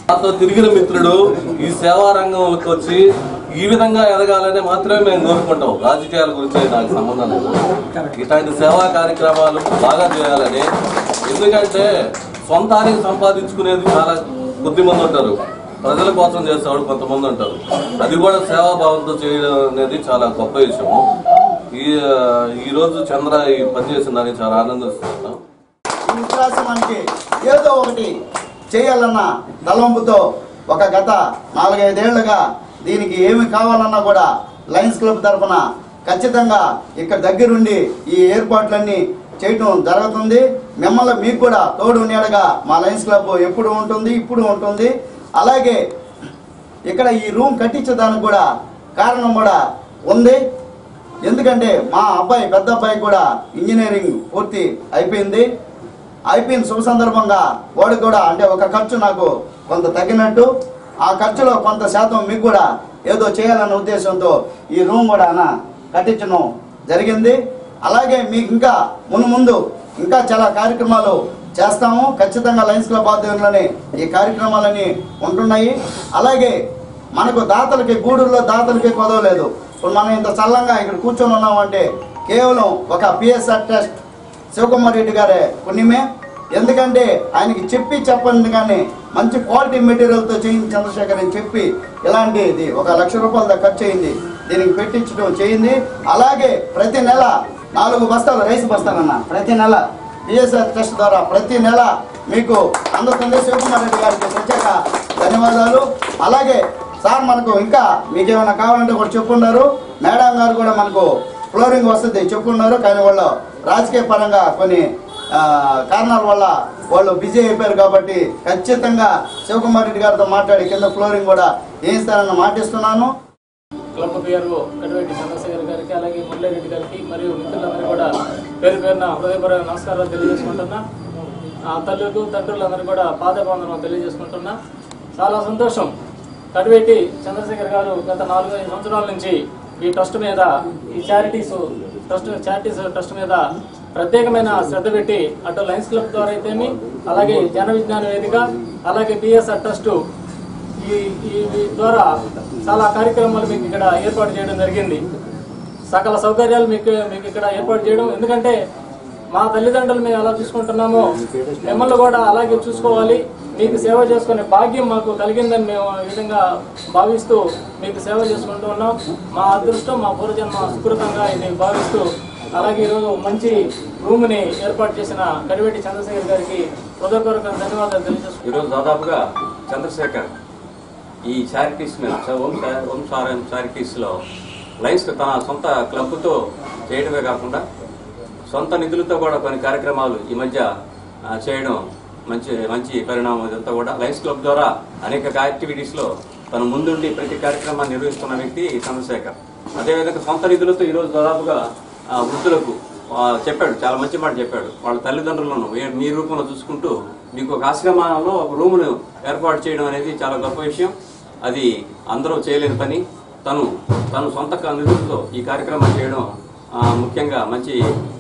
Speaker 16: నాతో తిరిగిన మిత్రుడు ఈ సేవా రంగంలోకి వచ్చి ఈ విధంగా ఎదగాలని మాత్రమే మేము కోరుకుంటాం. రాజకీయాల గురించి నాకు సంబంధం లేదు. ఇట్లాంటి సేవా కార్యక్రమాలు బాగా చేయాలని. ఎందుకంటే సొంతానికి సంపాదించుకునేది చాలా కొద్దిమంది ఉంటారు, ప్రజల కోసం చేసేవాడు కొంతమంది ఉంటారు. అది కూడా సేవాభావంతో చేయడం అనేది చాలా గొప్ప విషయము. ఈరోజు చంద్ర ఈ పని చేసిన దానికి చాలా ఆనందిస్తున్నాం.
Speaker 17: ఈ వృద్ధాశ్రమానికి ఏదో ఒకటి చేయాలన్న తలంపుతో గత 4-5 ఏళ్లుగా దీనికి ఏమి కావాలన్నా కూడా లయన్స్ క్లబ్ తరఫున ఖచ్చితంగా ఇక్కడ దగ్గరుండి ఈ ఏర్పాట్లన్నీ చేయటం జరుగుతుంది. మిమ్మల్ని మీకు కూడా తోడు నీడగా మా లయన్స్ క్లబ్ ఎప్పుడు ఉంటుంది, ఇప్పుడు ఉంటుంది. అలాగే ఇక్కడ ఈ రూమ్ కట్టించడానికి కూడా కారణం కూడా ఉంది. ఎందుకంటే మా అబ్బాయి, పెద్ద అబ్బాయి కూడా ఇంజనీరింగ్ పూర్తి అయిపోయిన శుభ సందర్భంగా వాడు కూడా అంటే ఒక ఖర్చు నాకు కొంత తగ్గినట్టు, ఆ ఖర్చులో కొంత శాతం మీకు కూడా ఏదో చేయాలన్న ఉద్దేశంతో ఈ రూమ్ కూడా కట్టించడం జరిగింది. అలాగే మీకు ఇంకా ముందు ఇంకా చాలా కార్యక్రమాలు చేస్తాము. ఖచ్చితంగా లయన్స్ క్లబ్ ఆధ్వర్యంలోనే ఈ కార్యక్రమాలన్నీ ఉంటున్నాయి. అలాగే మనకు దాతలకి, గూడూరులో దాతలకి కొదవలేదు. ఇప్పుడు మనం ఇంత చల్లంగా ఇక్కడ కూర్చొని ఉన్నామంటే కేవలం ఒక పిఎస్ఆర్ టెస్ట్ శివకుమార్ రెడ్డి గారే పుణ్యమే. ఎందుకంటే ఆయనకి చెప్పండి కానీ మంచి క్వాలిటీ మెటీరియల్తో చేయింది చంద్రశేఖర్ అని చెప్పి ఇలాంటిది 1 లక్ష రూపాయల దాకా ఖర్చు అయింది, దీనికి పెట్టించడం చేయింది. అలాగే ప్రతి నెల 4 బస్తాలు రైస్ బస్తాలన్న ప్రతి నెల పిఎస్ఆర్ టెస్ట్ ద్వారా ప్రతి నెల మీకు అందుతుంది. శివకుమార్ రెడ్డి గారికి ప్రత్యేక ధన్యవాదాలు. అలాగే సార్ మనకు ఇంకా మీకేమైనా కావాలంటే కూడా చెప్పున్నారు. మేడం గారు కూడా మనకు ఫ్లోరింగ్ వస్తుంది చెప్పున్నారు, కానీ వాళ్ళు రాజకీయ పరంగా కొన్ని కారణాల వల్ల వాళ్ళు బిజీ అయిపోయారు. కాబట్టి ఖచ్చితంగా శివకుమార్ రెడ్డి గారితో మాట్లాడి కింద ఫ్లోరింగ్ కూడా వేయిస్తానని మాటిస్తున్నాను.
Speaker 18: క్లబ్ పిఆర్ఓ కడివేటి చంద్రశేఖర్ గారికి, అలాగే మురళీరెడ్డి గారికి మరియు మిత్రులందరూ కూడా పేరు పేరున హృదయపూర్వక నమస్కారాలు తెలియజేసుకుంటున్నా. తల్లులకు తండ్రులందరూ కూడా పాదవందనం తెలియజేసుకుంటున్నా. చాలా సంతోషం. కడివేటి చంద్రశేఖర్ గారు గత 4-5 సంవత్సరాల నుంచి ఈ ట్రస్ట్ మీద, ఈ చారిటీస్ ట్రస్ట్ మీద ప్రత్యేకమైన శ్రద్ధ పెట్టి అటు లయన్స్ క్లబ్ ద్వారా అయితేమి, అలాగే జన విజ్ఞాన వేదిక, అలాగే పిఎస్ఆర్ ట్రస్ట్ ఈ ద్వారా చాలా కార్యక్రమాలు మీకు ఇక్కడ ఏర్పాటు చేయడం జరిగింది. సకల సౌకర్యాలు మీకు ఇక్కడ ఏర్పాటు చేయడం, ఎందుకంటే మా తల్లిదండ్రులు మేము ఎలా చూసుకుంటున్నామో మిమ్మల్ని కూడా అలాగే చూసుకోవాలి, మీకు సేవ చేసుకునే భాగ్యం మాకు కలిగిందని మేము ఈ విధంగా భావిస్తూ మీకు సేవ చేసుకుంటూ ఉన్నాం. మా అదృష్టం, మా పూర్వజన్మ సుకృతంగా ఇది భావిస్తూ, అలాగే ఈరోజు మంచి రూమ్ని ఏర్పాటు చేసిన కడివేటి చంద్రశేఖర్ గారికి హృదయపూర్వక ధన్యవాదాలు తెలియజేస్తున్నాం.
Speaker 19: ఈరోజు దాదాపుగా చంద్రశేఖర్ ఈ చారిటీస్ మీద ఓం చారిటీస్లో లైన్స్ తన సొంత క్లబ్తో చేయడమే కాకుండా సొంత నిధులతో కూడా కొన్ని కార్యక్రమాలు ఈ మధ్య చేయడం మంచి పరిణామం. ఇదంతా కూడా లయన్స్ క్లబ్ ద్వారా అనేక యాక్టివిటీస్లో తను ముందుండి ప్రతి కార్యక్రమాన్ని నిర్వహిస్తున్న వ్యక్తి చంద్రశేఖర్. అదేవిధంగా సొంత నిధులతో ఈరోజు దాదాపుగా వృద్ధులకు చెప్పాడు, చాలా మంచి మాట చెప్పాడు. వాళ్ళ తల్లిదండ్రులను మీ రూపంలో చూసుకుంటూ మీకు ఒక ఆశ్రమంలో ఒక రూమును ఏర్పాటు చేయడం అనేది చాలా గొప్ప విషయం. అది అందరూ చేయలేని పని. తను సొంత నిధులతో ఈ కార్యక్రమం చేయడం ముఖ్యంగా మంచి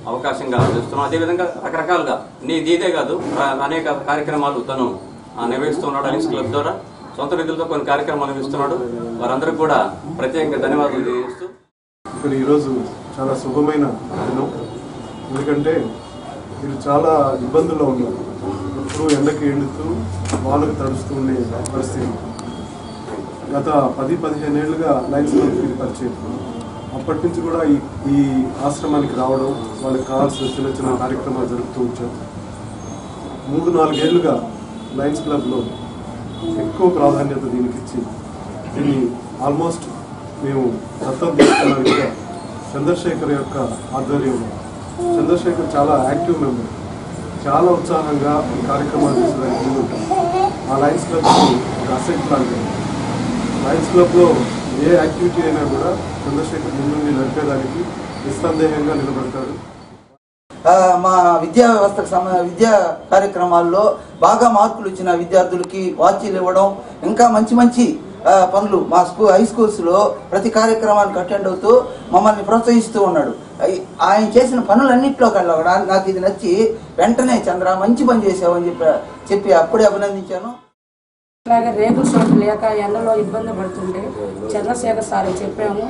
Speaker 19: అవకాశంగా చూస్తున్నాం. అదేవిధంగా రకరకాలుగా ఇదే కాదు, అనేక కార్యక్రమాలు తను నిర్వహిస్తున్నాడు. లయన్స్ క్లబ్ ద్వారా సొంత నిధులతో కొన్ని కార్యక్రమాలు నిర్వహిస్తున్నాడు. వారందరికీ కూడా ప్రత్యేకంగా ధన్యవాదాలు తెలియజేస్తూ
Speaker 10: ఇక్కడ ఈరోజు చాలా శుభమైన దినం. ఎందుకంటే మీరు చాలా ఇబ్బందుల్లో ఉన్నారు. ఎప్పుడు ఎండకి ఎండుతూ వాళ్ళకు తడుస్తూ ఉండే పరిస్థితి. గత 10-15 ఏళ్ళుగా లయన్స్ క్లబ్కి పరిచయం. అప్పటి నుంచి కూడా ఈ ఆశ్రమానికి రావడం, వాళ్ళకి కావాల్సిన చిన్న కార్యక్రమాలు జరుపుతూ వచ్చాం. 3-4 ఏళ్ళుగా లయన్స్ క్లబ్లో ఎక్కువ ప్రాధాన్యత దీనికి ఇచ్చి దీన్ని ఆల్మోస్ట్ మేము దత్తత తీసుకున్న విధంగా చంద్రశేఖర్ యొక్క ఆధ్వర్యంలో, చంద్రశేఖర్ చాలా యాక్టివ్ మెంబర్, చాలా ఉత్సాహంగా ఈ కార్యక్రమాలు చేసేదానికి ముందుంటాం. ఆ లయన్స్ క్లబ్కి ఒక అసెట్ లాంటి. లయన్స్ క్లబ్లో ఏ యాక్టివిటీ అయినా కూడా చంద్రశేఖర్ ముందుండి నడిపేదానికి నిస్సందేహంగా నిలబడతారు.
Speaker 20: మా విద్యా వ్యవస్థకు విద్యా కార్యక్రమాల్లో బాగా మార్కులు ఇచ్చిన విద్యార్థులకి వాచీలు ఇవ్వడం, ఇంకా మంచి పనులు మా హై స్కూల్స్లో ప్రతి కార్యక్రమానికి అటెండ్ అవుతూ మమ్మల్ని ప్రోత్సహిస్తూ ఉన్నాడు. ఆయన చేసిన పనులన్నింటిలో కల్లా కూడా నాకు ఇది నచ్చి వెంటనే చంద్ర మంచి పని చేసావని చెప్పి అప్పుడే అభినందించాను.
Speaker 21: అలాగే రేకుల షోట్లు లేక ఎండలో ఇబ్బంది పడుతుంటే చంద్రశేఖర్ సార్ చెప్పాము.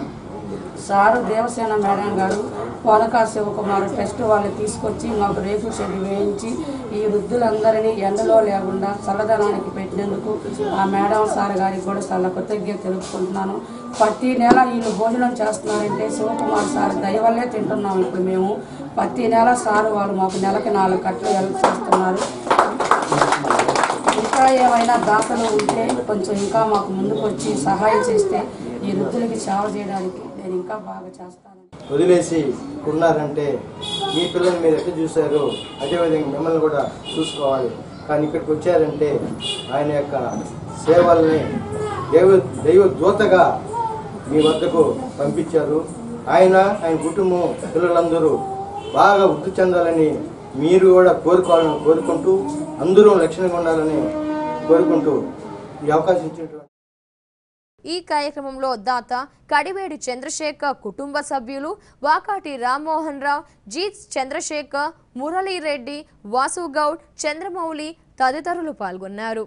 Speaker 21: సారు దేవసేన మేడం గారు పోనకా శివకుమార్ టెస్ట్ వాళ్ళు తీసుకొచ్చి మాకు రేకుల షెడ్ వేయించి ఈ వృద్ధులందరినీ ఎండలో లేకుండా చల్లదనానికి పెట్టినందుకు ఆ మేడం సార్ గారికి కూడా చాలా కృతజ్ఞత తెలుపుకుంటున్నాను. ప్రతి నెల వీళ్ళు భోజనం చేస్తున్నారంటే శివకుమార్ సార్ దయ వల్లే తింటున్నాం. ఇప్పుడు మేము ప్రతి నెల సారు వాళ్ళు మాకు నెలకి 4 కట్టలు హెల్ప్ చేస్తున్నారు. ఇంకా ఏమైనా దాతలు ఉంటే కొంచెం ఇంకా మాకు ముందుకు వచ్చి సహాయం చేస్తే ఈ వృద్ధులకి సేవ చేయడానికి నేను ఇంకా బాగా చేస్తాను.
Speaker 22: వదిలేసి ఉన్నారంటే మీ పిల్లల్ని మీరు ఎట్లా చూశారు అదేవిధంగా మిమ్మల్ని కూడా చూసుకోవాలి. కానీ ఇక్కడికి వచ్చారంటే ఆయన యొక్క సేవల్ని దైవ దూతగా మీ వద్దకు పంపించారు. ఆయన కుటుంబం పిల్లలందరూ బాగా వృద్ధి చెందాలని మీరు కూడా కోరుకోవాలని కోరుకుంటూ అందరూ లక్షణంగా ఉండాలని కోరుకుంటూ ఈ అవకాశం ఇచ్చినటువంటి
Speaker 1: ఈ కార్యక్రమంలో దాత కడివేడి చంద్రశేఖర్ కుటుంబ సభ్యులు వాకాటి రామ్మోహన్ రావు, జీత్ చంద్రశేఖర్, మురళీరెడ్డి, వాసుగౌడ్, చంద్రమౌళి తదితరులు పాల్గొన్నారు.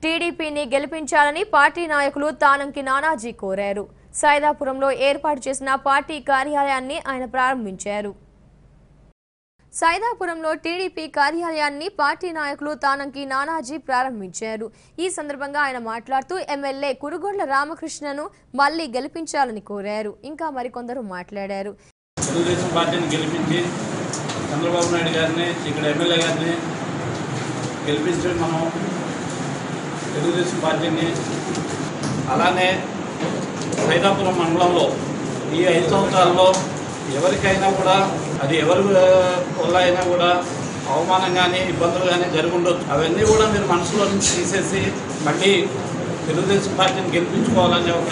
Speaker 1: టీడీపీని గెలిపించాలని పార్టీ నాయకులు తానంకి నానాజీ కోరారు. సైదాపురంలో ఏర్పాటు చేసిన పార్టీ కార్యాలయాన్ని ఆయన ప్రారంభించారు. సైదాపురంలో టీడీపీ కార్యాలయాన్ని పార్టీ నాయకులు తానంకి నానాజీ ప్రారంభించారు. ఈ సందర్భంగా ఆయన మాట్లాడుతూ ఎమ్మెల్యే కురుగొండ్ల రామకృష్ణను మళ్లీ గెలిపించాలని కోరారు. ఇంకా మరికొందరు మాట్లాడారు.
Speaker 2: తెలుగుదేశం పార్టీని గెలిపించి చంద్రబాబు నాయుడు గారిని ఇక్కడ ఎమ్మెల్యే గారిని గెలిపించి మనం తెలుగుదేశం పార్టీని అలానే సైదాపురం మండలంలో ఈ 5 సంవత్సరాల్లో ఎవరికైనా కూడా అది ఎవరి వల్ల అయినా కూడా అవమానం కానీ ఇబ్బందులు కానీ జరుగుండొచ్చు. అవన్నీ కూడా మీరు మనసులో నుంచి తీసేసి మళ్ళీ తెలుగుదేశం పార్టీని గెలిపించుకోవాలనే ఒక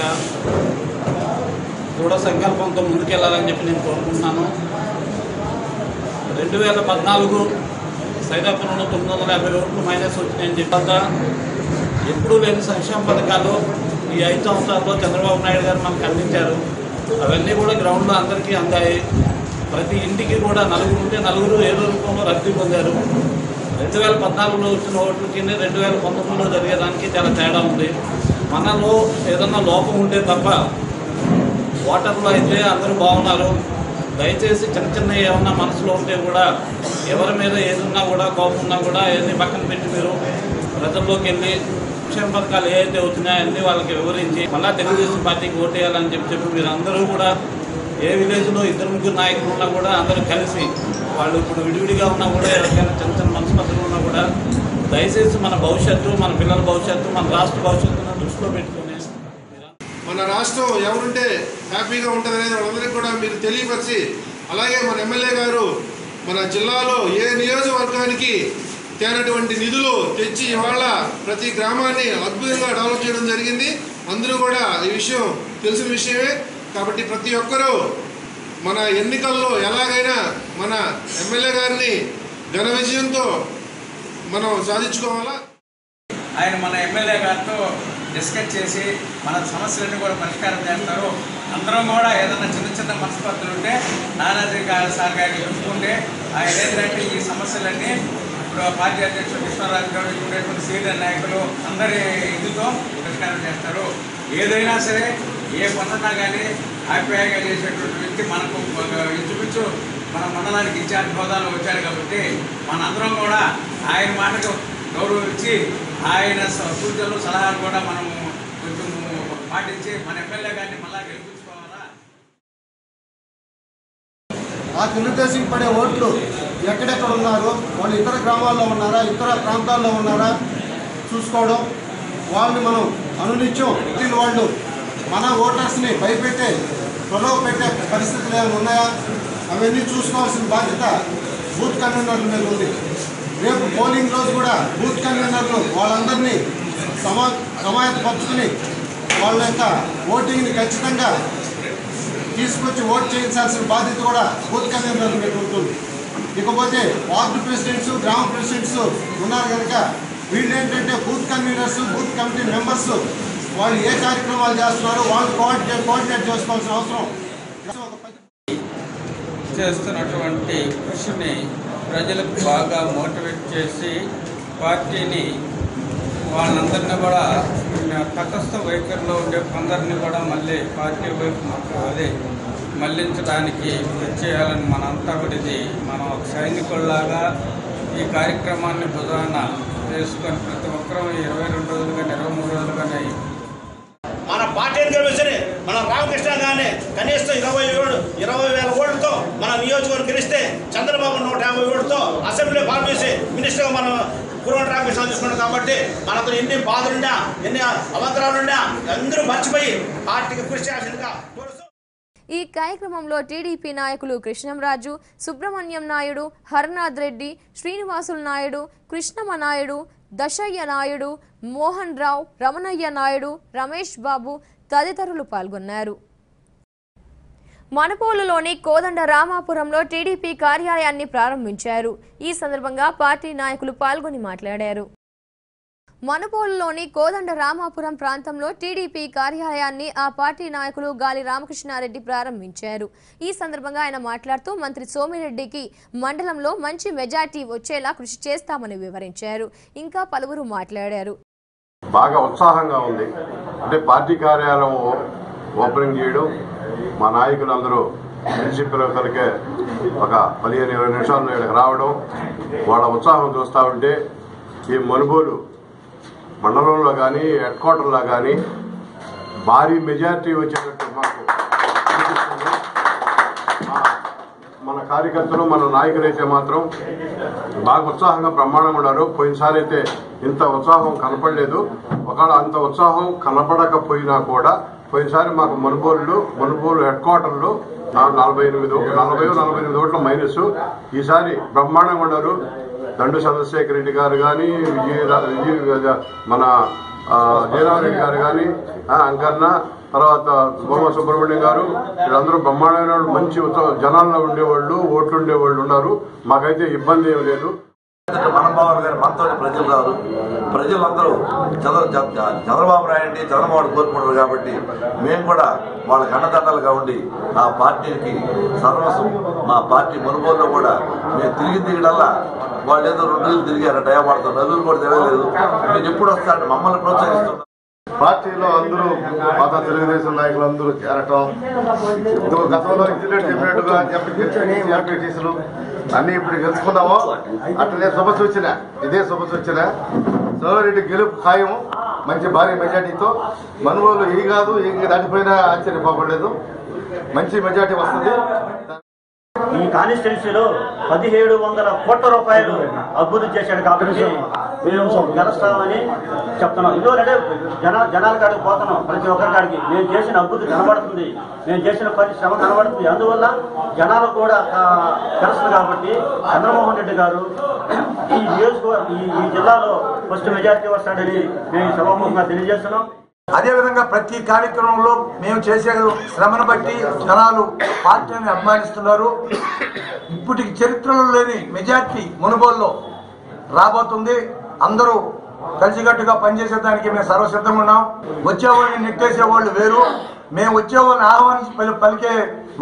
Speaker 2: దృఢ సంకల్పంతో ముందుకెళ్లాలని చెప్పి నేను కోరుకుంటున్నాను. 2014 సైదాపురంలో 950 ఓట్లు మైనస్ వచ్చినాయని చెప్పాక ఎప్పుడూ లేని సంక్షేమ పథకాలు ఈ 5 సంవత్సరాల్లో చంద్రబాబు నాయుడు గారు మనకు అందించారు. అవన్నీ కూడా గ్రౌండ్లో అందరికీ అందాయి. ప్రతి ఇంటికి కూడా 4 ఉంటే 4 ఏదో రూపంలో రద్దీ పొందారు. 2014లో వచ్చిన ఓట్లకి 2019లో జరిగేదానికి చాలా తేడా ఉంది. మనలో ఏదన్నా లోపం ఉంటే తప్ప ఓటర్లు అయితే అందరూ బాగున్నారు. దయచేసి చిన్న ఏమన్నా మనసులో ఉంటే కూడా ఎవరి మీద ఏదున్నా కూడా కోపం ఉన్నా కూడా అవన్నీ పక్కన పెట్టి మీరు ప్రజల్లోకి వెళ్ళి సంక్షేమ పథకాలు ఏవైతే వచ్చినాయో అన్నీ వాళ్ళకి వివరించి మళ్ళీ తెలుగుదేశం పార్టీకి ఓటేయాలని చెప్పి మీరు అందరూ కూడా ఏ విలేజ్లో 2-3 నాయకులు ఉన్నా కూడా అందరూ కలిసి వాళ్ళు ఇప్పుడు విడివిడిగా ఉన్నా కూడా ఎవరికైనా చిన్న మనస్పర్ధలు ఉన్నా కూడా దయచేసి మన భవిష్యత్తు, మన పిల్లల భవిష్యత్తు, మన రాష్ట్ర భవిష్యత్తును దృష్టిలో పెట్టుకుని
Speaker 3: మన రాష్ట్రం ఎవరుంటే హ్యాపీగా ఉంటుంది అనేది వాళ్ళందరికీ కూడా మీరు తెలియపరిచి, అలాగే మన ఎమ్మెల్యే గారు మన జిల్లాలో ఏ నియోజకవర్గానికి తేనటువంటి నిధులు తెచ్చి ఇవాళ ప్రతి గ్రామాన్ని అద్భుతంగా డెవలప్ చేయడం జరిగింది. అందరూ కూడా ఈ విషయం తెలిసిన విషయమే. కాబట్టి ప్రతి ఒక్కరూ మన ఎన్నికల్లో ఎలాగైనా మన ఎమ్మెల్యే గారిని ఘన విజయంతో మనం సాధించుకోవాలా.
Speaker 23: ఆయన మన ఎమ్మెల్యే గారితో డిస్కస్ చేసి మన సమస్యలన్నీ కూడా పరిష్కారం చేస్తారు. అందరం కూడా ఏదైనా చిన్న మనస్పర్ధలు ఉంటే నానాజీ సార్ గారికి చెప్పుకుంటే ఆయన ఏంటంటే ఈ సమస్యలన్నీ ఇప్పుడు పార్టీ అధ్యక్షుడు కృష్ణరాజు గారు ఉండేటువంటి సీనియర్ నాయకులు అందరి ఇదితో పరిష్కారం చేస్తారు. ఏదైనా సరే ఏ పనున్నా కానీ ఆప్యాయంగా చేసేటువంటి వ్యక్తి మనకు ఇంచుమించు మన మండలానికి ఇన్ఛార్జ్ హోదాలో వచ్చారు. కాబట్టి మనందరం కూడా ఆయన మాటకు గౌరవించి ఆయన సూచనలు సలహాలు కూడా మనము కొంచెం పాటించి మన ఎమ్మెల్యే గారిని మళ్ళా గెలిపించుకోవాలా.
Speaker 6: ఆ తెలుగుదేశం పడే ఓట్లు ఎక్కడెక్కడ ఉన్నారు, వాళ్ళు ఇతర గ్రామాల్లో ఉన్నారా, ఇతర ప్రాంతాల్లో ఉన్నారా చూసుకోవడం, వాళ్ళని మనం అనునిత్యం వాళ్ళు మన ఓటర్స్ని భయపెట్టే ప్రలోభ పెట్టే పరిస్థితులు ఏమైనా ఉన్నాయా అవన్నీ చూసుకోవాల్సిన బాధ్యత బూత్ కన్వీనర్ల మీద ఉంది. రేపు పోలింగ్ రోజు కూడా బూత్ కన్వీనర్లు వాళ్ళందరినీ సమాయత్తపరుచుకుని వాళ్ళ యొక్క ఓటింగ్ని ఖచ్చితంగా తీసుకొచ్చి ఓటు చేయించాల్సిన బాధ్యత కూడా బూత్ కన్వీనర్ల మీద ఉంటుంది. ఇకపోతే వార్డు ప్రెసిడెంట్స్, గ్రామ ప్రెసిడెంట్స్ ఉన్నారు కనుక వీళ్ళు ఏంటంటే booth conveners, booth committee members వాళ్ళు ఏ కార్యక్రమాలు చేస్తున్నారో వాళ్ళు కోఆర్డినేట్ చేసుకోవాల్సిన అవసరం.
Speaker 24: చేస్తున్నటువంటి కృషిని ప్రజలకు బాగా మోటివేట్ చేసి పార్టీని వాళ్ళందరినీ కూడా తటస్థ వైఖరిలో ఉండే కొందరిని కూడా మళ్ళీ పార్టీ వైపు మళ్లించడానికి చేయాలని మనంతా కూడా ఇది మనం ఒక సైనికుల్లాగా ఈ కార్యక్రమాన్ని భుజాన చేసుకొని ప్రతి ఒక్కరూ 22 రోజులు కానీ 23 రోజులు కానీ
Speaker 25: మన పార్టీని గెలిపించని మన రామకృష్ణ గారిని కనీసం 20,000 ఓట్లతో మన నియోజకవర్గం గెలిస్తే చంద్రబాబు 150 ఓట్లతో అసెంబ్లీ పంపించి మినిస్టర్గా మనం కురుగొండ్ల రామకృష్ణ తీసుకున్నాం. కాబట్టి మనతో ఎన్ని బాధలున్నా, ఎన్ని అవంతరాలున్నా అందరూ మర్చిపోయి పార్టీకి కృషి చేయాల్సిందిగా.
Speaker 1: ఈ కార్యక్రమంలో టీడీపీ నాయకులు కృష్ణంరాజు, సుబ్రహ్మణ్యం నాయుడు, హర్నాథ్ రెడ్డి, శ్రీనివాసులు నాయుడు, కృష్ణమ్మ నాయుడు, దశయ్య నాయుడు, మోహన్ రావు, రమణయ్య నాయుడు, రమేష్ బాబు తదితరులు పాల్గొన్నారు. మనపోలులోని కోదండ రామాపురంలో టీడీపీ కార్యాలయాన్ని ప్రారంభించారు. ఈ సందర్భంగా పార్టీ నాయకులు పాల్గొని మాట్లాడారు. మనపోలులోని కోదండ రామాపురం ప్రాంతంలో టీడీపీ కార్యాలయాన్ని ఆ పార్టీ నాయకులు గాలి రామకృష్ణారెడ్డి ప్రారంభించారు. ఈ సందర్భంగా ఆయన మాట్లాడుతూ మంత్రి సోమిరెడ్డికి మండలంలో మంచి మెజార్టీ వచ్చేలా కృషి చేస్తామని వివరించారు. ఇంకా పలువురు మాట్లాడారు.
Speaker 26: బాగా ఉత్సాహంగా ఉంది. అంటే పార్టీ కార్యాలయం
Speaker 4: ఓపెనింగ్ చేయడం, మా నాయకులందరూ ప్రిన్సిపల్కే ఒక 15-20 నిమిషాల్లో ఇక్కడికి రావడం, వాళ్ళ ఉత్సాహం చూస్తూ ఉంటే ఈ మనుబోలు మండలంలో కానీ హెడ్ క్వార్టర్లో కానీ భారీ మెజారిటీ వచ్చేటట్టు మాకు మన కార్యకర్తలు మన నాయకులైతే మాత్రం బాగా ఉత్సాహంగా బ్రహ్మాండంగా ఉన్నారు. పోయినసారి అయితే ఇంత ఉత్సాహం కనపడలేదు. ఒకవేళ అంత ఉత్సాహం కనపడకపోయినా కూడా పోయినసారి మాకు మనుబోలు హెడ్ క్వార్టర్లో 48 ఓట్ల మైనస్. ఈసారి బ్రహ్మాండంగా ఉన్నారు. దండు చంద్రశేఖర్ రెడ్డి గారు కానీ మన జయరామరెడ్డి గారు కానీ అంకన్న, తర్వాత బొమ్మ సుబ్రహ్మణ్యం గారు, వీళ్ళందరూ బ్రహ్మాండమైన మంచి జనాల్లో ఉండేవాళ్ళు, ఓట్లు ఉండేవాళ్ళు ఉన్నారు. మాకైతే ఇబ్బంది ఏమి లేదు.
Speaker 5: మనబాబు గారు మనతో ప్రజలు రాదు, ప్రజలందరూ చంద్రబాబు నాయుడిని చంద్రబాబు కోరుకుంటారు కాబట్టి మేము కూడా వాళ్ళకి అన్నదండలుగా ఉండి ఆ పార్టీకి సర్వస్వం. మా పార్టీ మునుగోలులో కూడా మేము తిరిగిడల్లా వాళ్ళు ఏదో 2 రోజులు తిరిగారట, వాళ్ళతో నలుగురు కూడా తిరగలేదు. మేము ఎప్పుడు వస్తాడు మమ్మల్ని ప్రోత్సహిస్తున్నారు.
Speaker 4: పార్టీలో అందరూ పాత తెలుగుదేశం నాయకులు అందరూ చేరటం, గతంలో ఇంజనీర్ చెప్పినట్టుగా ఎంపీటీసీలు అన్ని ఇప్పుడు గెలుచుకున్నాము. అట్లనే ఇదే శుభ సూచన. సోమిరెడ్డి గెలుపు ఖాయం, మంచి భారీ మెజార్టీతో. మనుగోలు ఈ కాదు దాటిపోయినా ఆశ్చర్యపోకూడదు, మంచి మెజార్టీ వస్తుంది.
Speaker 7: ఈ కాన్స్టిట్యున్సీలో 1700 కోట్ల రూపాయలు అభివృద్ధి చేశాడు కాబట్టి మేము గెలుస్తామని చెప్తున్నాం. ఎందుకంటే జనాల కాడికి పోతున్నాం, ప్రతి ఒక్కరి కాడికి మేము చేసిన అభివృద్ధి కనబడుతుంది, మేము చేసిన శ్రమ కనబడుతుంది. అందువల్ల జనాలకు కూడా తెలుస్తుంది కాబట్టి చంద్రమోహన్ రెడ్డి గారు ఈ ఈ జిల్లాలో ఫస్ట్ మెజారిటీ వస్తాడని మేము సభాముఖంగా తెలియజేస్తున్నాం.
Speaker 8: అదేవిధంగా ప్రతి కార్యక్రమంలో మేము చేసే శ్రమను బట్టి జనాలు పార్టీని అభిమానిస్తున్నారు. ఇప్పటికి చరిత్రలో లేని మెజార్టీ మునుగోలులో రాబోతుంది. అందరూ కలిసికట్టుగా పనిచేసేదానికి మేము సర్వసిద్ధంగా ఉన్నాం. వచ్చేవాళ్ళని నెట్టేసేవాళ్ళు వేరు, మేము వచ్చేవాళ్ళని ఆహ్వానించి పలికే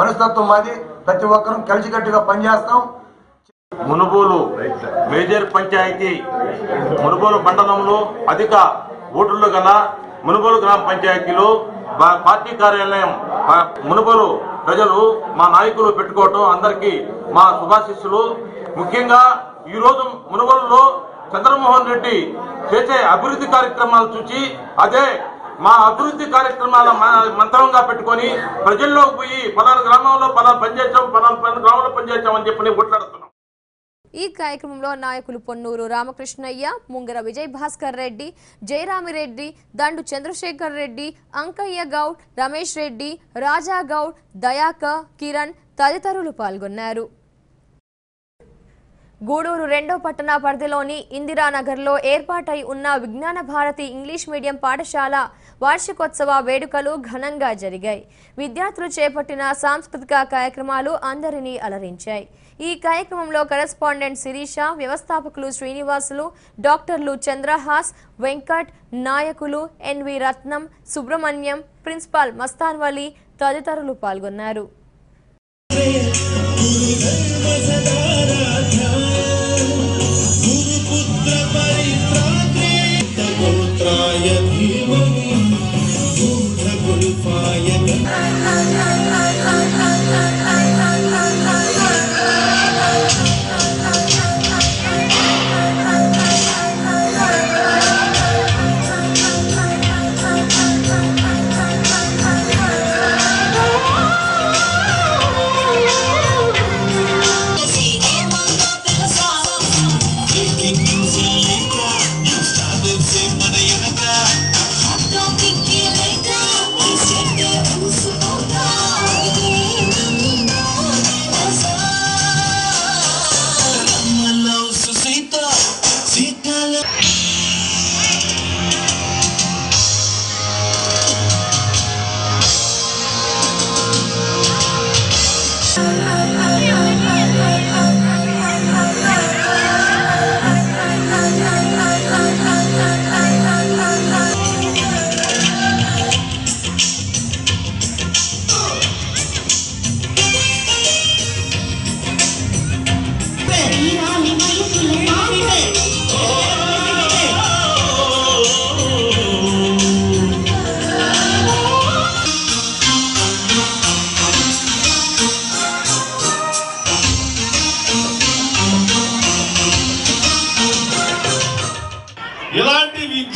Speaker 8: మనస్తత్వం మాది. ప్రతి ఒక్కరూ కలిసికట్టుగా పనిచేస్తాం.
Speaker 9: మునుగోలు మేజర్ పంచాయతీ మునుగోలు మండలంలో అధిక ఓటర్లు గల మునుగోలు గ్రామ పంచాయతీలో పార్టీ కార్యాలయం మునుగోలు ప్రజలు మా నాయకులు పెట్టుకోవటం అందరికీ మా శుభాశీస్సులు. ముఖ్యంగా ఈరోజు మునుగోలులో చంద్రమోహన్ రెడ్డి చేసే అభివృద్ధి కార్యక్రమాలు చూసి అదే మా అభివృద్ధి కార్యక్రమాల మంత్రంగా పెట్టుకొని ప్రజల్లోకి పోయి పలానా గ్రామంలో పలానా పనిచేసాం, పలానా గ్రామంలో పనిచేసామని చెప్పి కొట్లాడుతున్నాం.
Speaker 1: ఈ కార్యక్రమంలో నాయకులు పొన్నూరు రామకృష్ణయ్య, ముంగర విజయ్ భాస్కర్ రెడ్డి, జయరామిరెడ్డి, దండు చంద్రశేఖర్ రెడ్డి, అంకయ్య గౌడ్, రమేష్ రెడ్డి, రాజా గౌడ్, దయాక, కిరణ్ తదితరులు పాల్గొన్నారు. గూడూరు 2వ పట్టణ పరిధిలోని ఇందిరానగర్లో ఏర్పాటై ఉన్న విజ్ఞాన భారతి ఇంగ్లీష్ మీడియం పాఠశాల వార్షికోత్సవ వేడుకలు ఘనంగా జరిగాయి. విద్యార్థులు చేపట్టిన సాంస్కృతిక కార్యక్రమాలు అందరినీ అలరించాయి. ఈ కార్యక్రమంలో కరెస్పాండెంట్ శిరీష, వ్యవస్థాపకులు శ్రీనివాసులు, డాక్టర్లు చంద్రహాస్, వెంకట్, నాయకులు ఎన్వి రత్నం, సుబ్రహ్మణ్యం, ప్రిన్సిపాల్ మస్తాన్ వలీ తదితరులు పాల్గొన్నారు.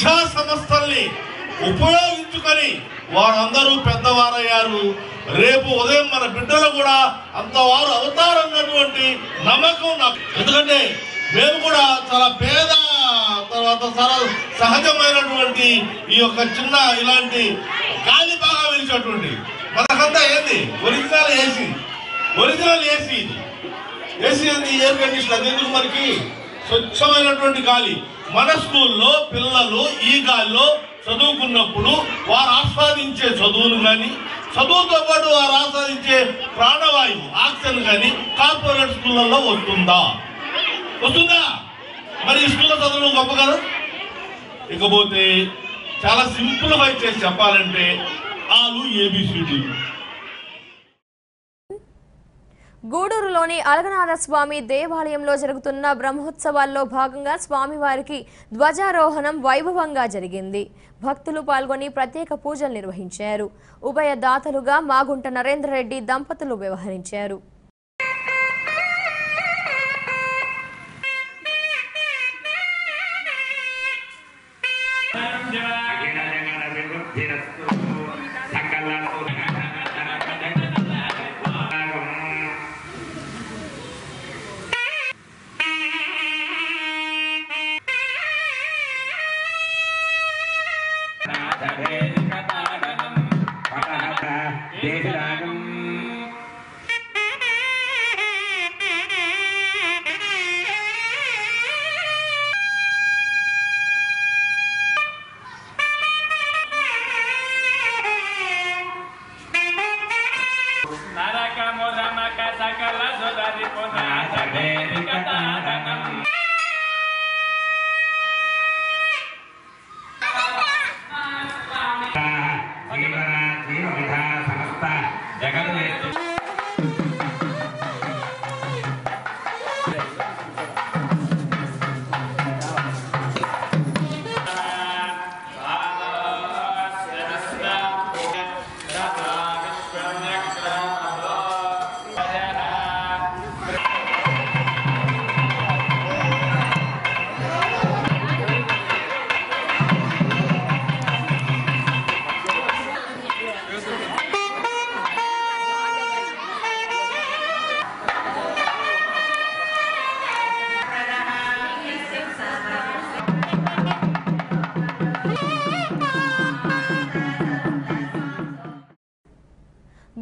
Speaker 3: విద్యా సంస్థల్ని ఉపయోగించుకొని వారందరూ పెద్దవారయ్యారు. రేపు ఉదయం మన బిడ్డలు కూడా అంతవారు అవుతారన్నటువంటి నమ్మకం నాకు. ఎందుకంటే మేము కూడా చాలా పేద, తర్వాత చాలా సహజమైనటువంటి ఈ యొక్క చిన్న ఇలాంటి గాలి బాగా వెలిచేటువంటి మనకంతా ఏంది ఒరిజినల్ ఏసీ, ఒరిజినల్ ఏసీ, ఇది ఏసీ ఏంది ఎయిర్ కండిషన్. అది ఎందుకు మనకి స్వచ్ఛమైనటువంటి గాలి. మన స్కూల్లో పిల్లలు ఈ గాలిలో చదువుకున్నప్పుడు వారు ఆస్వాదించే చదువును కానీ, చదువుతో పాటు వారు ఆస్వాదించే ప్రాణవాయువు ఆక్సిజన్ కానీ కార్పొరేట్ స్కూళ్ళల్లో వస్తుందా? మరి ఈ స్కూల్లో చదువు గొప్ప కదా. ఇకపోతే చాలా సింపుల్గా చేసి చెప్పాలంటే ఆలు ఏబిసిడి.
Speaker 1: గూడూరులోని అలగనాథ స్వామి దేవాలయంలో జరుగుతున్న బ్రహ్మోత్సవాల్లో భాగంగా స్వామివారికి ధ్వజారోహణం వైభవంగా జరిగింది. భక్తులు పాల్గొని ప్రత్యేక పూజలు నిర్వహించారు. ఉభయ దాతలుగా మాగుంట నరేంద్రరెడ్డి దంపతులు వ్యవహరించారు.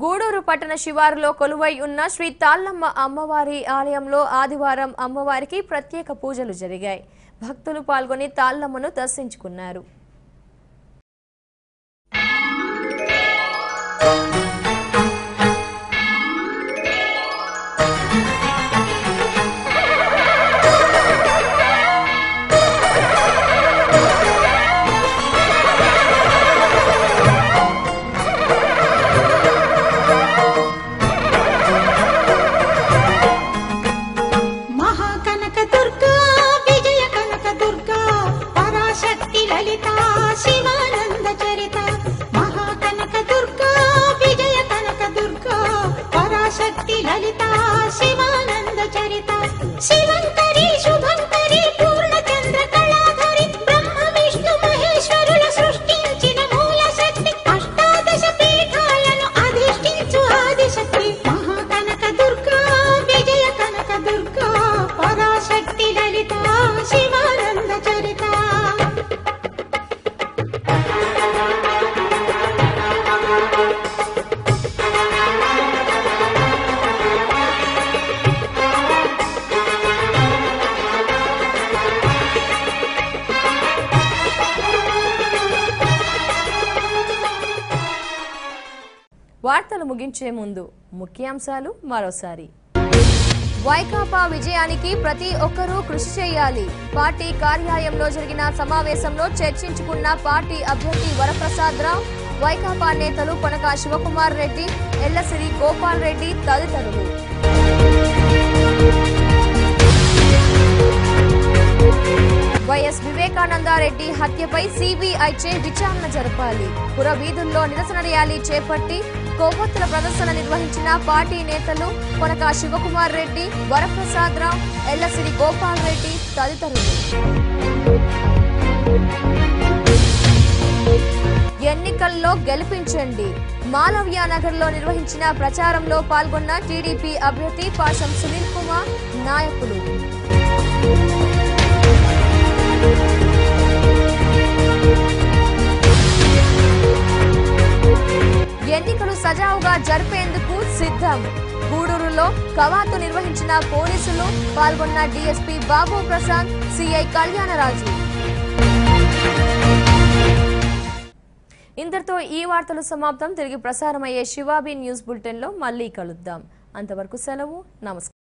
Speaker 1: గూడూరు పట్టణ శివారులో కొలువై ఉన్న శ్రీ తాళ్ళమ్మ అమ్మవారి ఆలయంలో ఆదివారం అమ్మవారికి ప్రత్యేక పూజలు జరిగాయి. భక్తులు పాల్గొని తాళ్ళమ్మను దర్శించుకున్నారు. వార్తలు ముగించే ముందు ముఖ్యాంశాలు మరోసారి. వైకాపా విజయానికి ప్రతి ఒక్కరూ కృషి చేయాలి. పార్టీ కార్యాలయంలో జరిగిన సమావేశంలో చర్చించుకున్న పార్టీ అభ్యర్థి వరప్రసాద్ రావు, వైకాపా నేతలు కొనకా శివకుమార్ రెడ్డి, ఎల్లసిరి గోపాల్ రెడ్డి తదితరులు. వైఎస్ వివేకానందరెడ్డి హత్యపై సిబిఐచే విచారణ జరపాలి. పురవీధుల్లో నిరసన ర్యాలీ చేపట్టి కొవ్వొత్తుల ప్రదర్శన నిర్వహించిన పార్టీ నేతలు కొనకా శివకుమార్ రెడ్డి, వరప్రసాద్ రావు, ఎల్లసిరి గోపాల్ రెడ్డి తదితరులు. ఎన్నికల్లో గెలిపించండి. మాలవ్య నగర్లో నిర్వహించిన ప్రచారంలో పాల్గొన్న టీడీపీ అభ్యర్థి పాషం సునీల్ కుమార్ నాయకులు. ఎన్నికలు సజావుగా జరిపేందుకు సిద్ధం. గూడూరులో కవాతు నిర్వహించిన పోలీసులు, పాల్గొన్న డీఎస్పీ బాబు ప్రసాద్, సిఐ కళ్యాణరాజు. ఇంతటితో ఈ వార్తలు సమాప్తం. తిరిగి ప్రసారమయ్యే శివాబీ న్యూస్ బులెటిన్లో మళ్ళీ కలుద్దాం. అంతవరకు సెలవు. నమస్కారం.